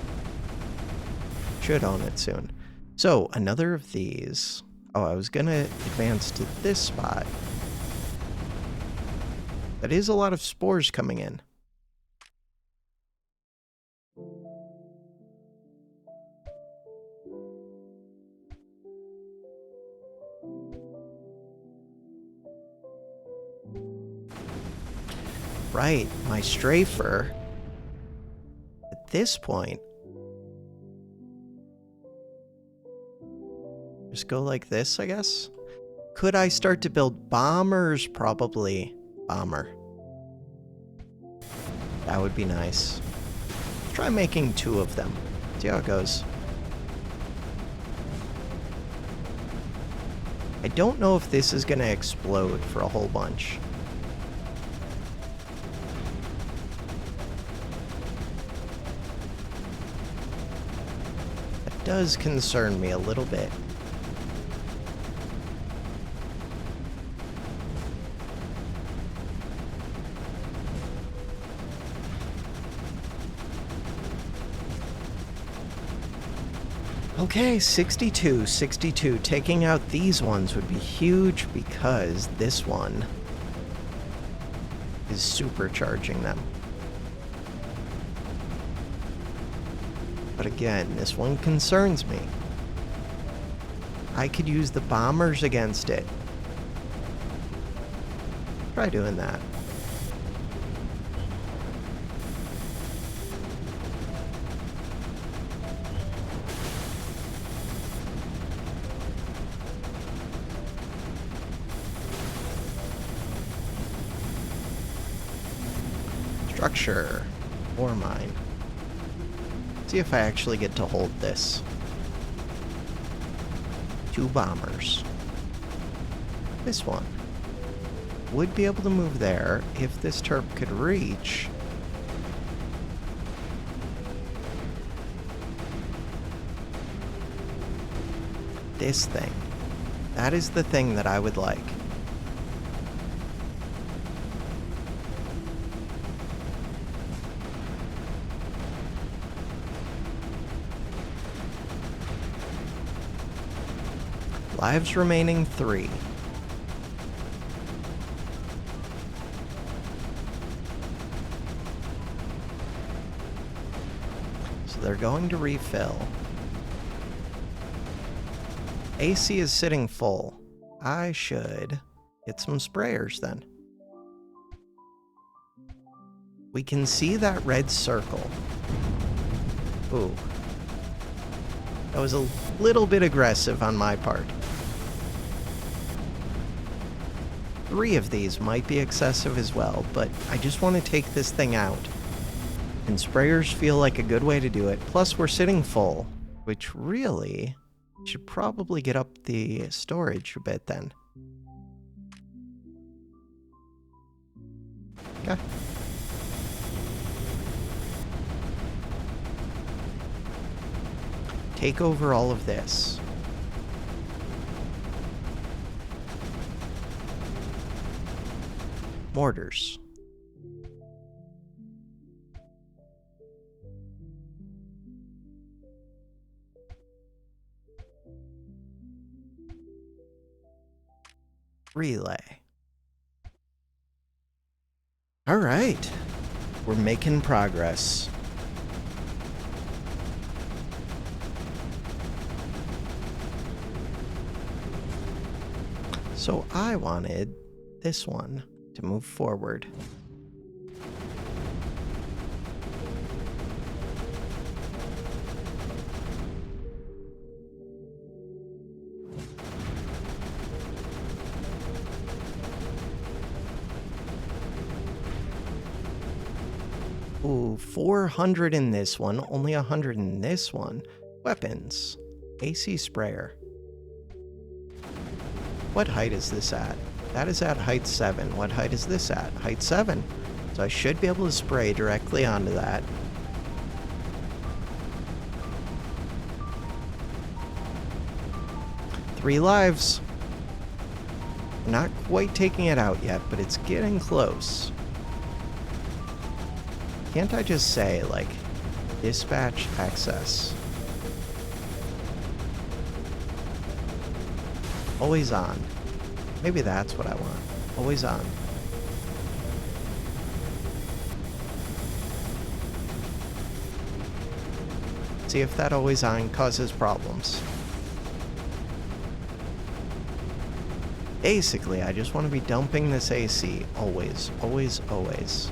S1: Should own it soon. So, another of these. Oh, I was gonna advance to this spot. That is a lot of spores coming in. Right, my strafer. At this point, just go like this, I guess. Could I start to build bombers? Probably. Bomber. That would be nice. Try making 2 of them. See how it goes. I don't know if this is gonna explode for a whole bunch. That does concern me a little bit. Okay, 62. Taking out these ones would be huge because this one is supercharging them. But again, this one concerns me. I could use the bombers against it. Try doing that. Structure. Ore mine. See if I actually get to hold this. 2 bombers. This one. Would be able to move there if this turp could reach. This thing. That is the thing that I would like. Lives remaining 3. So they're going to refill. AC is sitting full. I should get some sprayers then. We can see that red circle. Ooh. That was a little bit aggressive on my part. 3 of these might be excessive as well, but I just want to take this thing out. And sprayers feel like a good way to do it. Plus, we're sitting full, which really should probably get up the storage a bit then. Okay. Take over all of this. Mortars. Relay. All right. We're making progress. So I wanted this one to move forward. Ooh, 400 in this one, only 100 in this one. Weapons. AC sprayer. What height is this at? That is at height 7. What height is this at? Height 7. So I should be able to spray directly onto that. Three lives. Not quite taking it out yet, but it's getting close. Can't I just say, like, dispatch access? Always on. Maybe that's what I want. Always on. See if that always on causes problems. Basically, I just want to be dumping this AC. Always, always, always.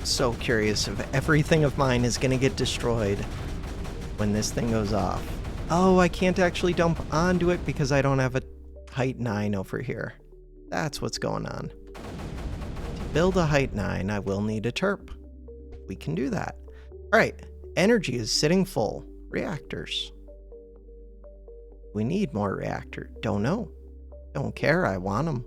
S1: So curious if everything of mine is going to get destroyed when this thing goes off. Oh, I can't actually dump onto it because I don't have a height 9 over here. That's what's going on. To build a height 9, I will need a terp. We can do that. All right, energy is sitting full. Reactors. We need more reactor. Don't know. Don't care, I want them.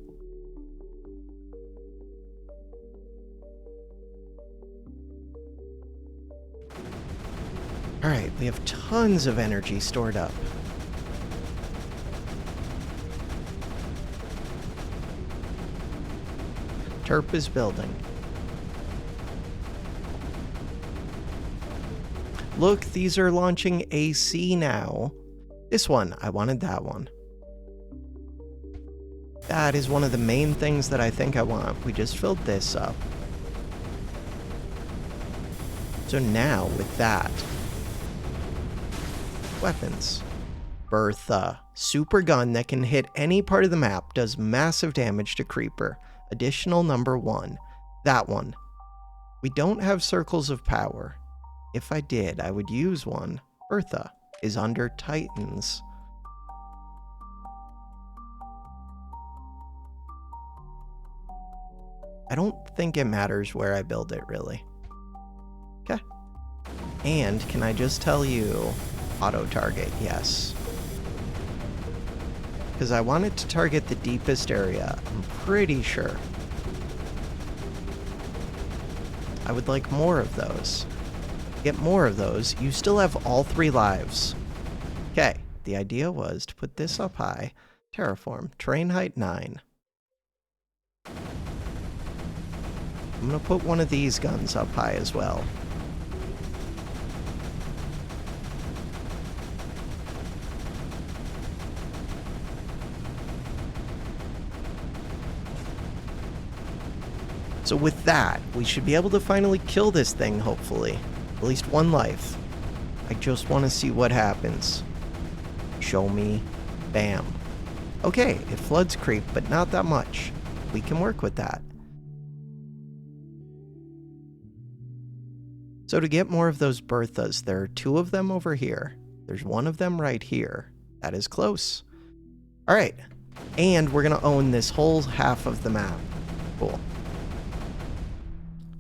S1: Alright, we have tons of energy stored up. Terp is building. Look, these are launching AC now. This one, I wanted that one. That is one of the main things that I think I want. We just filled this up. So now with that, weapons. Bertha. Super gun that can hit any part of the map, does massive damage to creeper. Additional number 1. That one. We don't have circles of power. If I did, I would use one. Bertha is under Titans. I don't think it matters where I build it, really. Okay. And can I just tell you, auto target, yes. Because I want it to target the deepest area, I'm pretty sure. I would like more of those. Get more of those, you still have all 3 lives. Okay, the idea was to put this up high. Terraform, terrain height 9. I'm gonna put one of these guns up high as well. So with that, we should be able to finally kill this thing, hopefully. At least 1 life. I just want to see what happens. Show me. Bam. Okay, it floods creep, but not that much. We can work with that. So to get more of those Berthas, there are 2 of them over here. There's 1 of them right here. That is close. All right. And we're going to own this whole half of the map. Cool.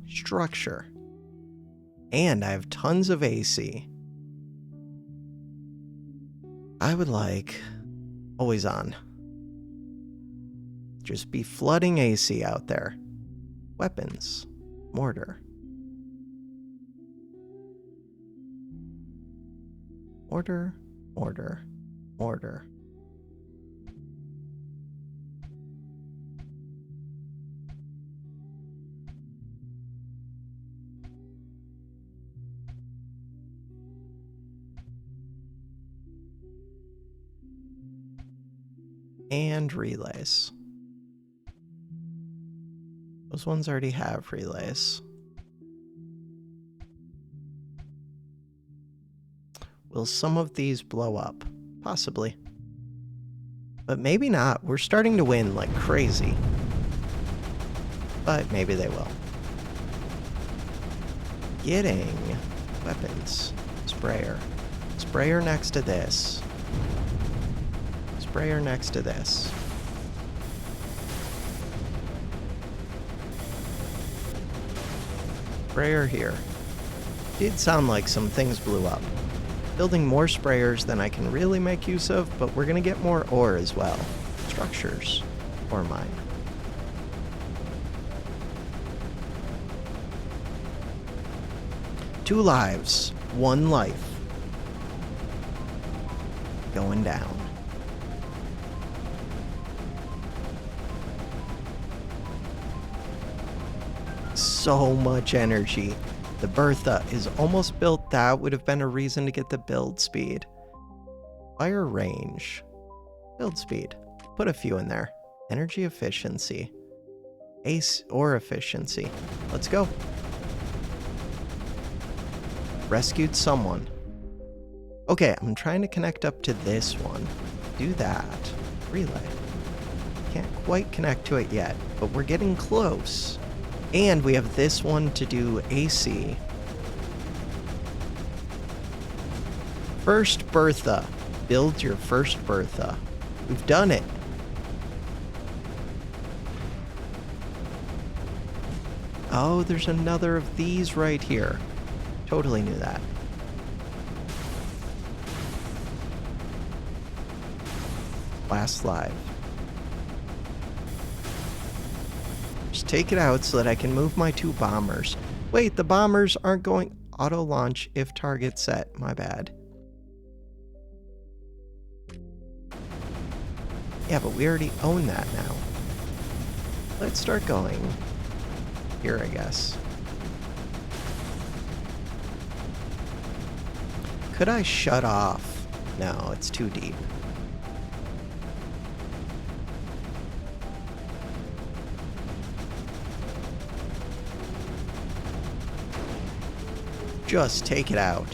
S1: Structure. And I have tons of AC. I would like always on. Just be flooding AC out there. Weapons. Mortar. Mortar, mortar, mortar. And relays. Those ones already have relays. Will some of these blow up? Possibly. But maybe not. We're starting to win like crazy. But maybe they will. Getting weapons. Sprayer. Sprayer next to this. Sprayer next to this. Sprayer here. Did sound like some things blew up. Building more sprayers than I can really make use of, but we're gonna get more ore as well. Structures. Ore mine. Two lives. 1 life. Going down. So much energy. The Bertha is almost built. That would have been a reason to get the build speed. Fire range. Build speed. Put a few in there. Energy efficiency. Ace or efficiency. Let's go. Rescued someone. Okay, I'm trying to connect up to this one. Do that. Relay. Can't quite connect to it yet, but we're getting close. And we have this one to do AC. First Bertha. Build your first Bertha. We've done it. Oh, there's another of these right here. Totally knew that. Last live. Just take it out so that I can move my 2 bombers. Wait, the bombers aren't going auto launch if target set. My bad. Yeah, but we already own that now. Let's start going here, I guess. Could I shut off? No, it's too deep. just take it out.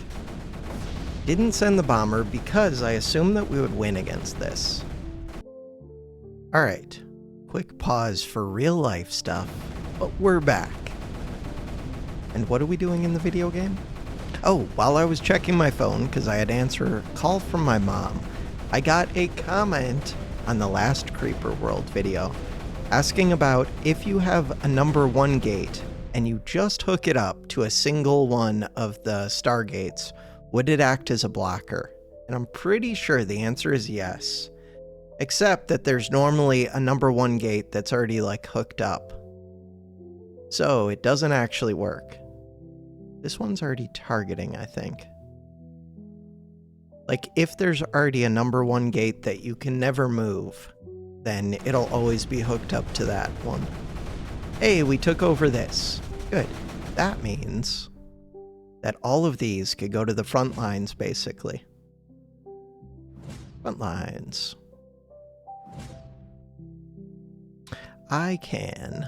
S1: Didn't send the bomber because I assumed that we would win against this. Alright, quick pause for real life stuff, but we're back. And what are we doing in the video game? Oh, while I was checking my phone, because I had to answer a call from my mom, I got a comment on the last Creeper World video asking about if you have a number 1 gate and you just hook it up to a single one of the stargates, would it act as a blocker? And I'm pretty sure the answer is yes. Except that there's normally a number 1 gate that's already like hooked up. So it doesn't actually work. This one's already targeting, I think. Like, if there's already a number 1 gate that you can never move, then it'll always be hooked up to that one. Hey, we took over this. Good. That means that all of these could go to the front lines, basically. Front lines. I can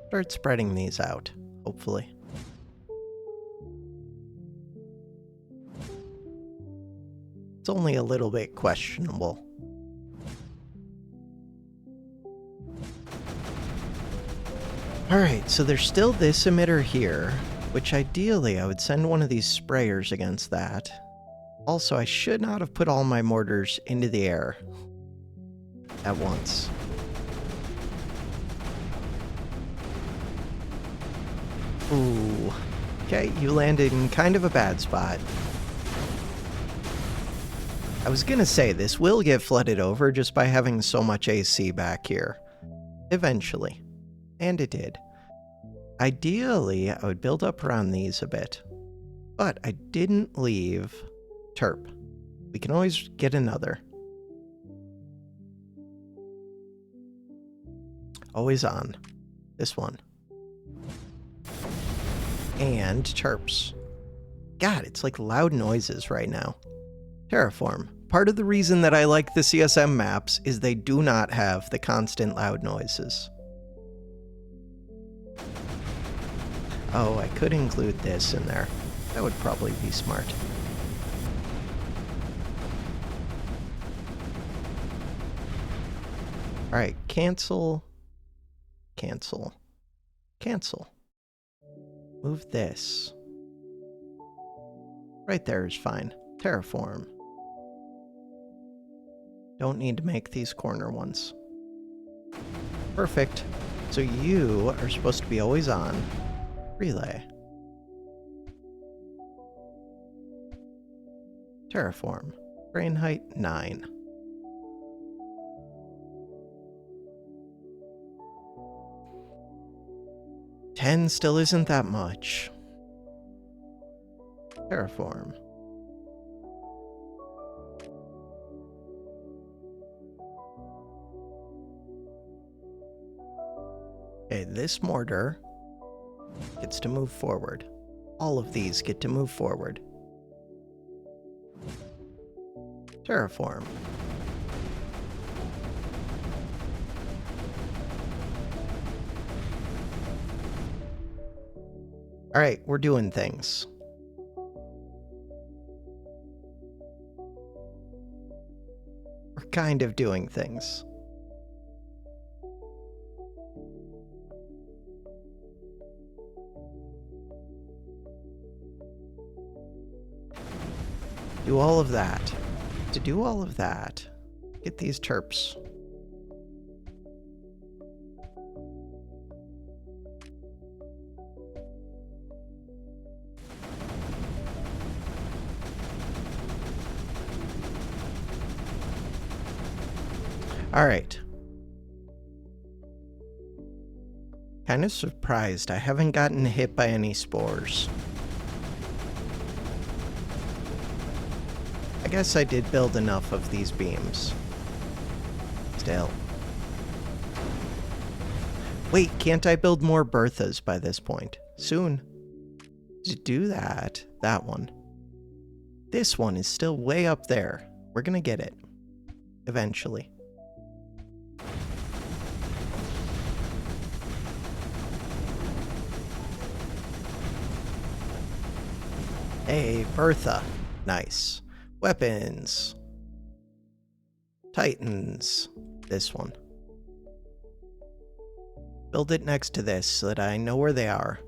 S1: start spreading these out, hopefully. It's only a little bit questionable. Alright, so there's still this emitter here, which ideally I would send one of these sprayers against that. Also, I should not have put all my mortars into the air at once. Ooh. Okay, you landed in kind of a bad spot. I was gonna say, this will get flooded over just by having so much AC back here. Eventually. And it did. Ideally, I would build up around these a bit. But I didn't leave Terp. We can always get another. Always on. This one. And Terps. God, it's like loud noises right now. Terraform. Part of the reason that I like the CSM maps is they do not have the constant loud noises. Oh, I could include this in there. That would probably be smart. Alright, cancel. Cancel. Cancel. Move this. Right there is fine. Terraform. Don't need to make these corner ones. Perfect. So you are supposed to be always on. Relay. Terraform. Brain height 9. Ten still isn't that much. Terraform. Okay, this mortar gets to move forward. All of these get to move forward. Terraform. Alright, we're doing things. We're kind of doing things. Do all of that. To do all of that, get these terps. All right. Kind of surprised I haven't gotten hit by any spores. I guess I did build enough of these beams. Still. Wait, can't I build more Berthas by this point? Soon. To do that, that one. This one is still way up there. We're gonna get it. Eventually. Hey, Bertha. Nice. Weapons. Titans. This one. Build it next to this so that I know where they are.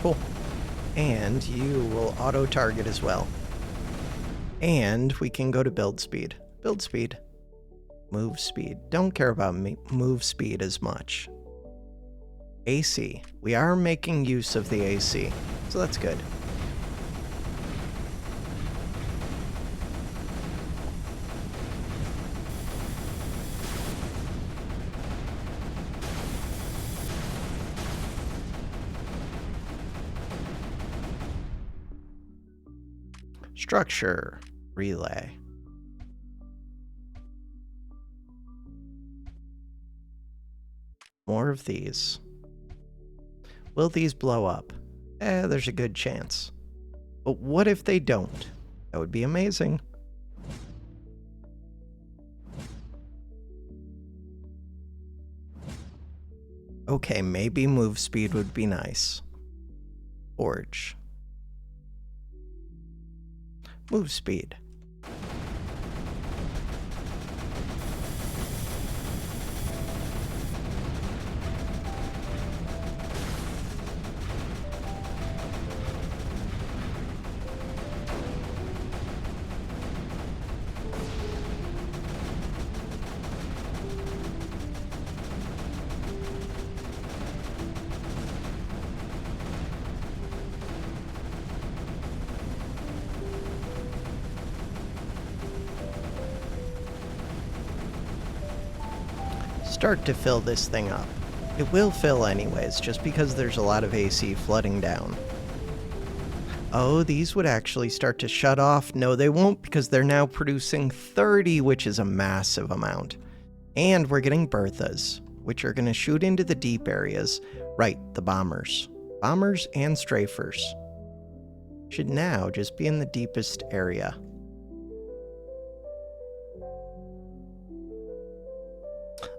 S1: Cool. And you will auto-target as well. And we can go to build speed. Build speed. Move speed. Don't care about move speed as much. AC. We are making use of the AC, so that's good. Structure. Relay. More of these. Will these blow up? There's a good chance. But what if they don't? That would be amazing. Okay, maybe move speed would be nice. Forge. Move speed. Start to fill this thing up. It will fill anyways, just because there's a lot of AC flooding down. Oh, these would actually start to shut off. No, they won't, because they're now producing 30, which is a massive amount. And we're getting Berthas, which are going to shoot into the deep areas. Right, the bombers. Bombers and strafers. Should now just be in the deepest area.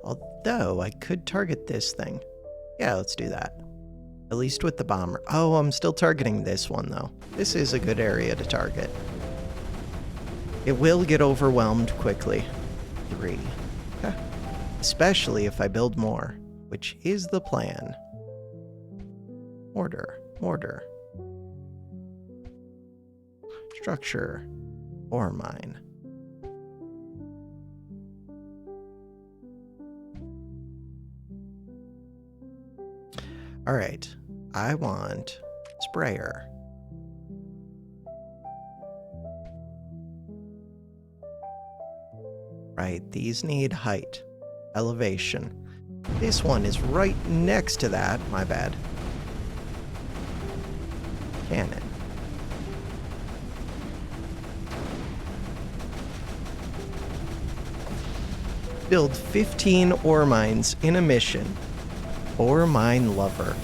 S1: Although, I could target this thing. Yeah, let's do that. At least with the bomber. Oh, I'm still targeting this one, though. This is a good area to target. It will get overwhelmed quickly. 3. Okay. Especially if I build more, which is the plan. Order. Order. Structure. Ore mine. All right, I want sprayer. Right, these need height, elevation. This one is right next to that, my bad. Cannon. Build 15 ore mines in a mission. Ore mine lover.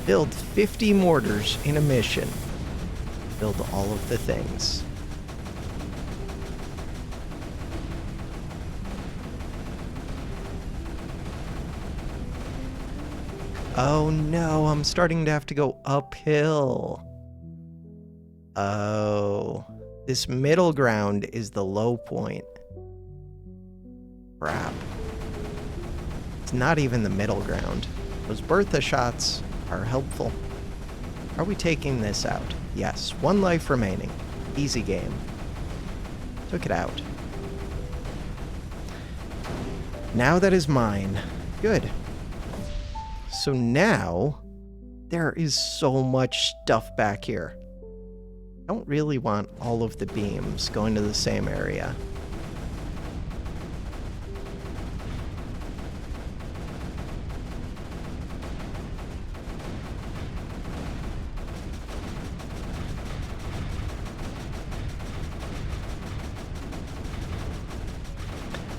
S1: Build 50 mortars in a mission. Build all of the things. Oh no, I'm starting to have to go uphill. Oh. This middle ground is the low point. Crap. It's not even the middle ground. Those Bertha shots are helpful. Are we taking this out? Yes. 1 life remaining. Easy game. Took it out. Now that is mine. Good. So now, there is so much stuff back here. I don't really want all of the beams going to the same area.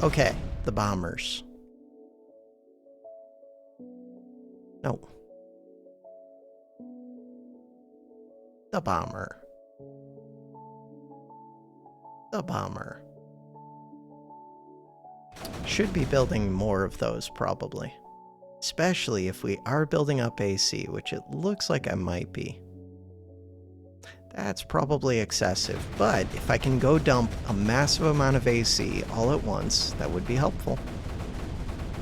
S1: Okay, the bombers. No. The bomber. The bomber. Should be building more of those, probably. Especially if we are building up AC, which it looks like I might be. That's probably excessive, but if I can go dump a massive amount of AC all at once, that would be helpful.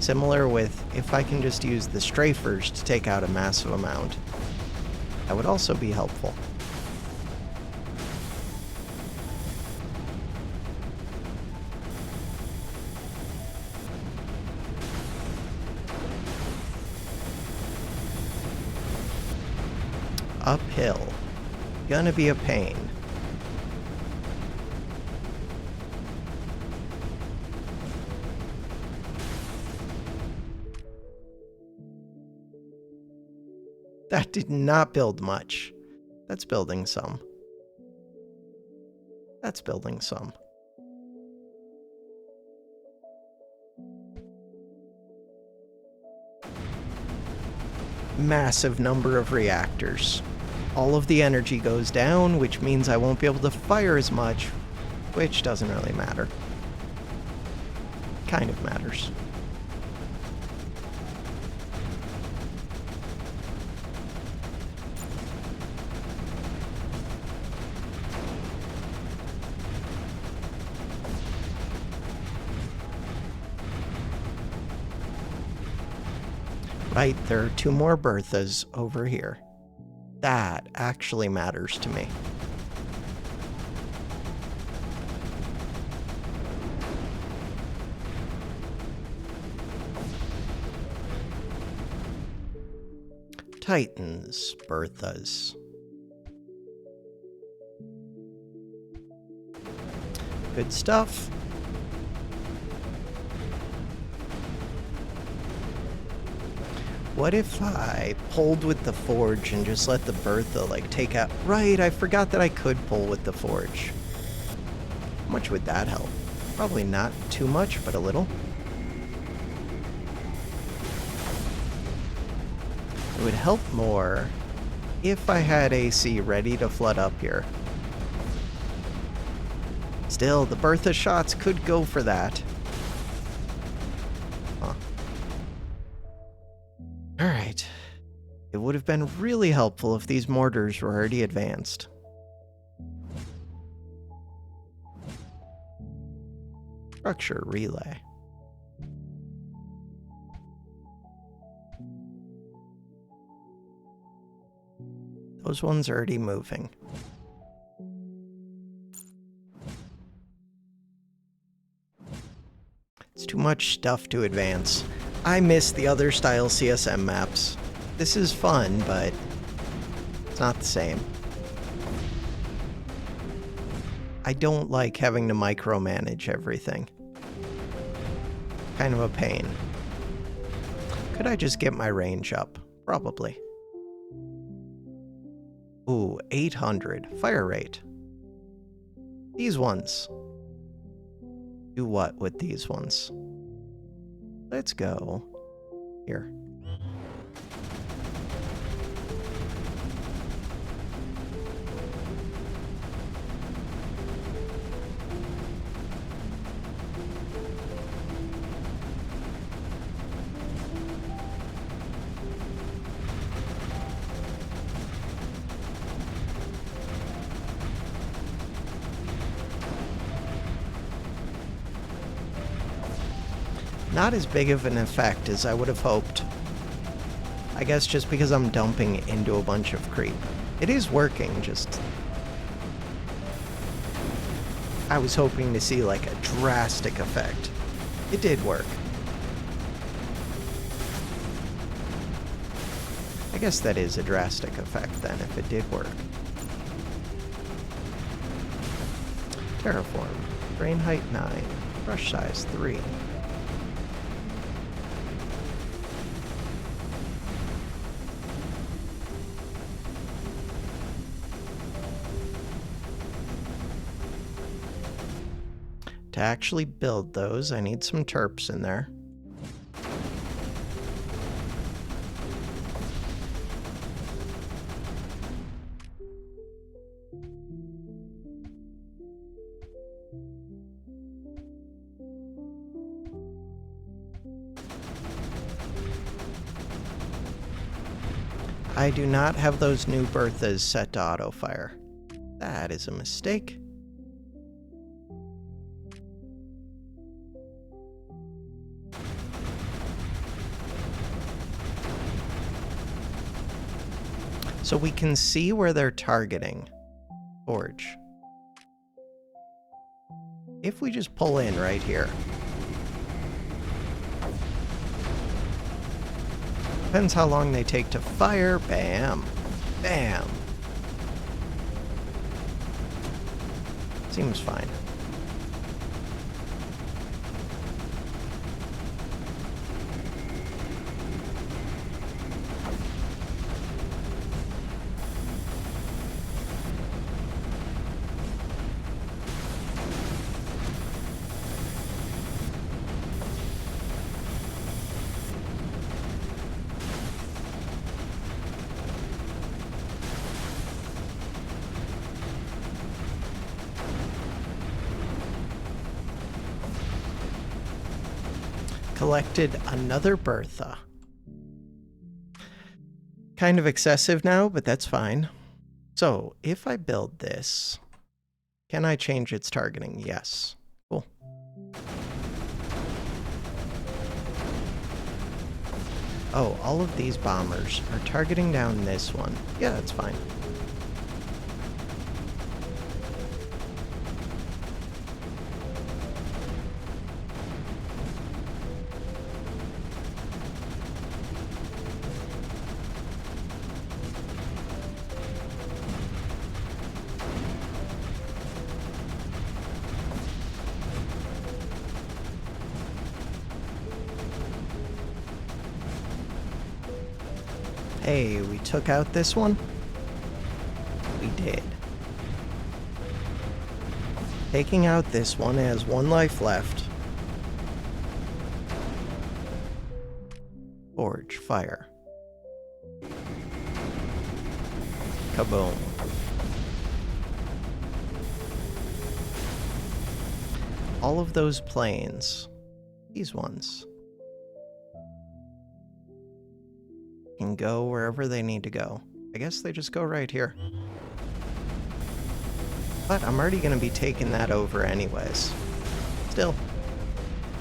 S1: Similar with if I can just use the strafers to take out a massive amount, that would also be helpful. Uphill. Gonna be a pain. That did not build much. That's building some. That's building some. Massive number of reactors. All of the energy goes down, which means I won't be able to fire as much, which doesn't really matter. Kind of matters. Right, there are 2 more Berthas over here. That actually matters to me. Titans, Berthas. Good stuff. What if I pulled with the forge and just let the Bertha, like, take out... Right, I forgot that I could pull with the forge. How much would that help? Probably not too much, but a little. It would help more if I had AC ready to flood up here. Still, the Bertha shots could go for that. Huh. Alright. It would have been really helpful if these mortars were already advanced. Structure relay. Those ones are already moving. It's too much stuff to advance. I miss the other style CSM maps. This is fun, but it's not the same. I don't like having to micromanage everything. Kind of a pain. Could I just get my range up? Probably. Ooh, 800. Fire rate. These ones. Do what with these ones? Let's go here. Not as big of an effect as I would have hoped. I guess just because I'm dumping into a bunch of creep. It is working, just... I was hoping to see like a drastic effect. It did work. I guess that is a drastic effect then, if it did work. Terraform. Brain height 9. Brush size 3. To actually build those, I need some terps in there. I do not have those new Berthas set to auto-fire. That is a mistake. So we can see where they're targeting. Forge. If we just pull in right here. Depends how long they take to fire. Bam. Bam. Seems fine. Collected another Bertha. Kind of excessive now, but that's fine. So, if I build this, can I change its targeting? Yes. Cool. Oh, all of these bombers are targeting down this one. Yeah, that's fine. Hey, we took out this one? We did. Taking out this one has 1 life left. Forge, fire. Kaboom. All of those planes, these ones, can go wherever they need to go. I guess they just go right here. But I'm already going to be taking that over anyways. Still.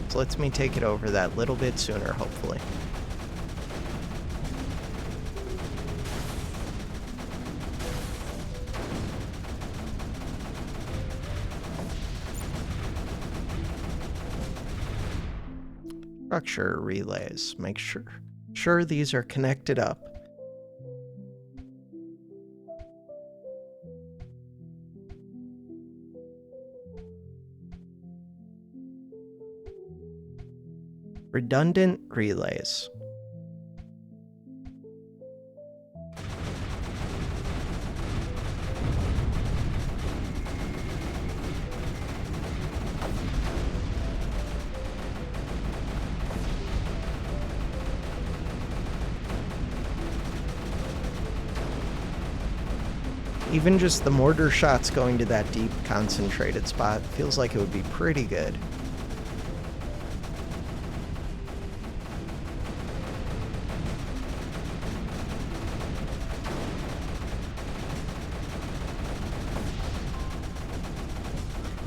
S1: So lets me take it over that little bit sooner, hopefully. Structure relays. Make sure these are connected up. Redundant relays. Even just the mortar shots going to that deep concentrated spot feels like it would be pretty good.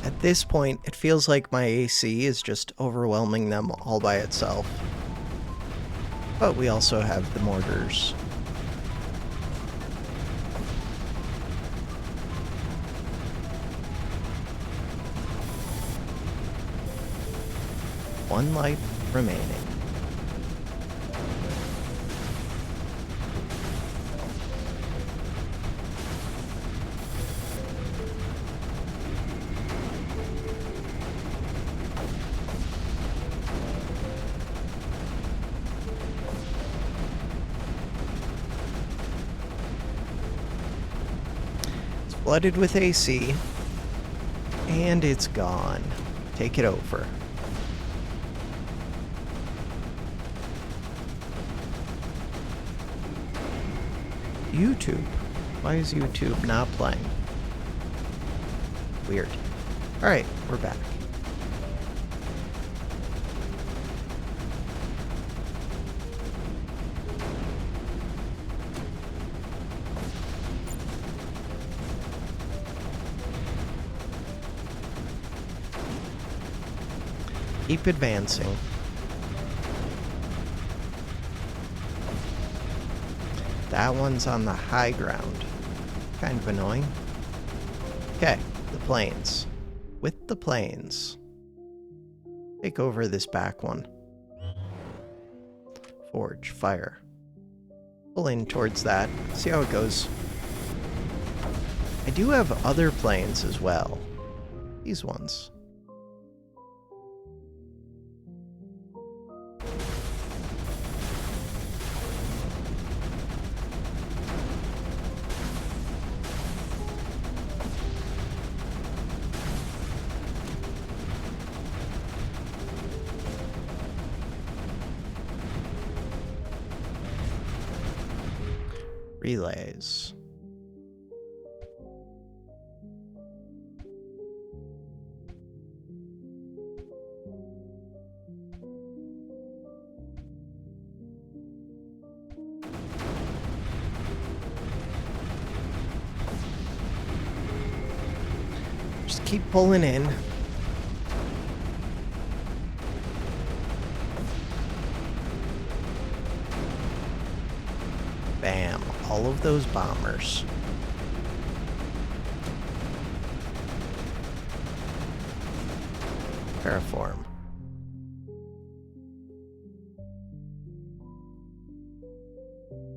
S1: At this point, it feels like my AC is just overwhelming them all by itself. But we also have the mortars. One life remaining. It's flooded with AC, and it's gone. Take it over. YouTube. Why is YouTube not playing? Weird. Alright, we're back. Keep advancing. That one's on the high ground. Kind of annoying. Okay, the plains. With the plains. Take over this back one. Forge, fire. Pull in towards that. See how it goes. I do have other planes as well. These ones. Relays. Just keep pulling in. Bam. All of those bombers. Terraform.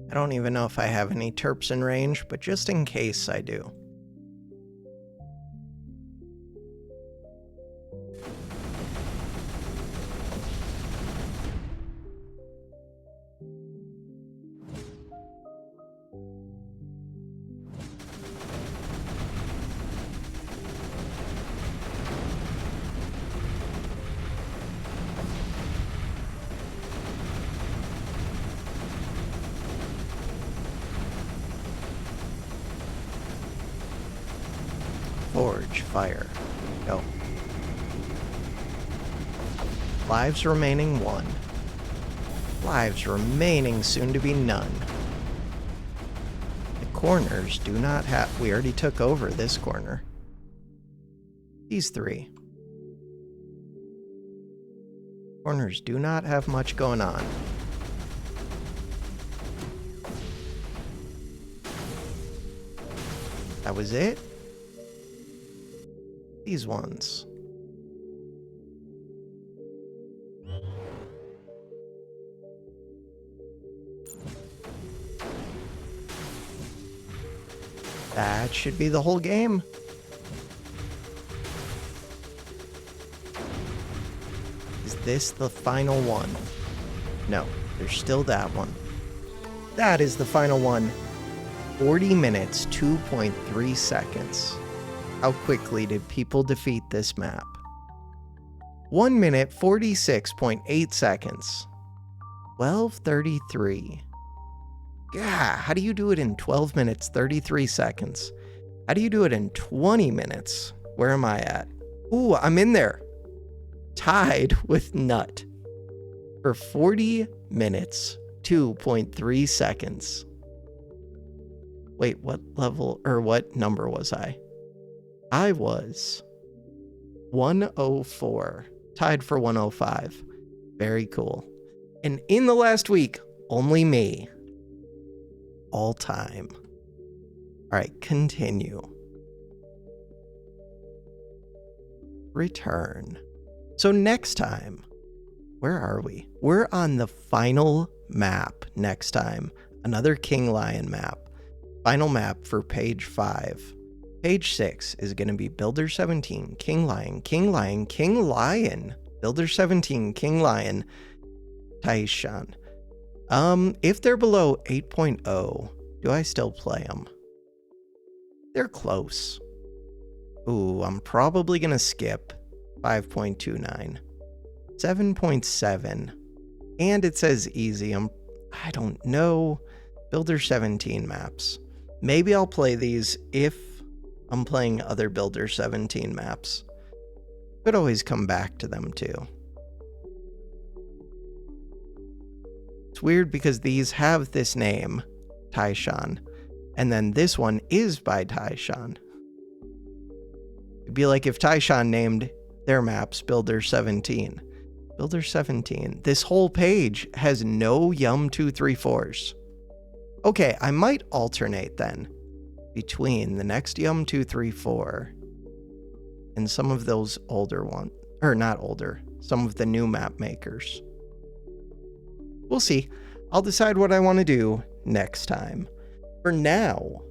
S1: I don't even know if I have any terps in range, but just in case I do. Forge, fire. Go. Lives remaining 1. Lives remaining soon to be none. The corners do not have... We already took over this corner. These 3. Corners do not have much going on. That was it? These ones. That should be the whole game. Is this the final one? No, there's still that one. That is the final one. 40 minutes, 2.3 seconds. How quickly did people defeat this map? 1 minute, 46.8 seconds. 12:33. Yeah, how do you do it in 12 minutes, 33 seconds? How do you do it in 20 minutes? Where am I at? Ooh, I'm in there. Tied with Nut. For 40 minutes, 2.3 seconds. Wait, what level, or what number was I? I was 104, tied for 105. Very cool. And in the last week, only me. All time. All right, continue. Return. So next time, where are we? We're on the final map next time. Another King Lion map. Final map for page 5. Page 6 is going to be Builder 17, King Lion, King Lion, King Lion, Builder 17, King Lion, Taishan. If they're below 8.0, do I still play them? They're close. Ooh, I'm probably going to skip 5.29. 7.7. And it says easy. I don't know. Builder 17 maps. Maybe I'll play these if I'm playing other Builder 17 maps. Could always come back to them too. It's weird because these have this name, Taishan, and then this one is by Taishan. It'd be like if Taishan named their maps Builder 17, Builder 17. This whole page has no Yum 234s. Okay, I might alternate then between the next Yum 234 and some of those older ones. Or not older, some of the new map makers. We'll see. I'll decide what I want to do next time. For now,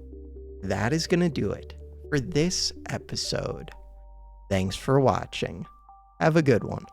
S1: that is going to do it for this episode. Thanks for watching. Have a good one.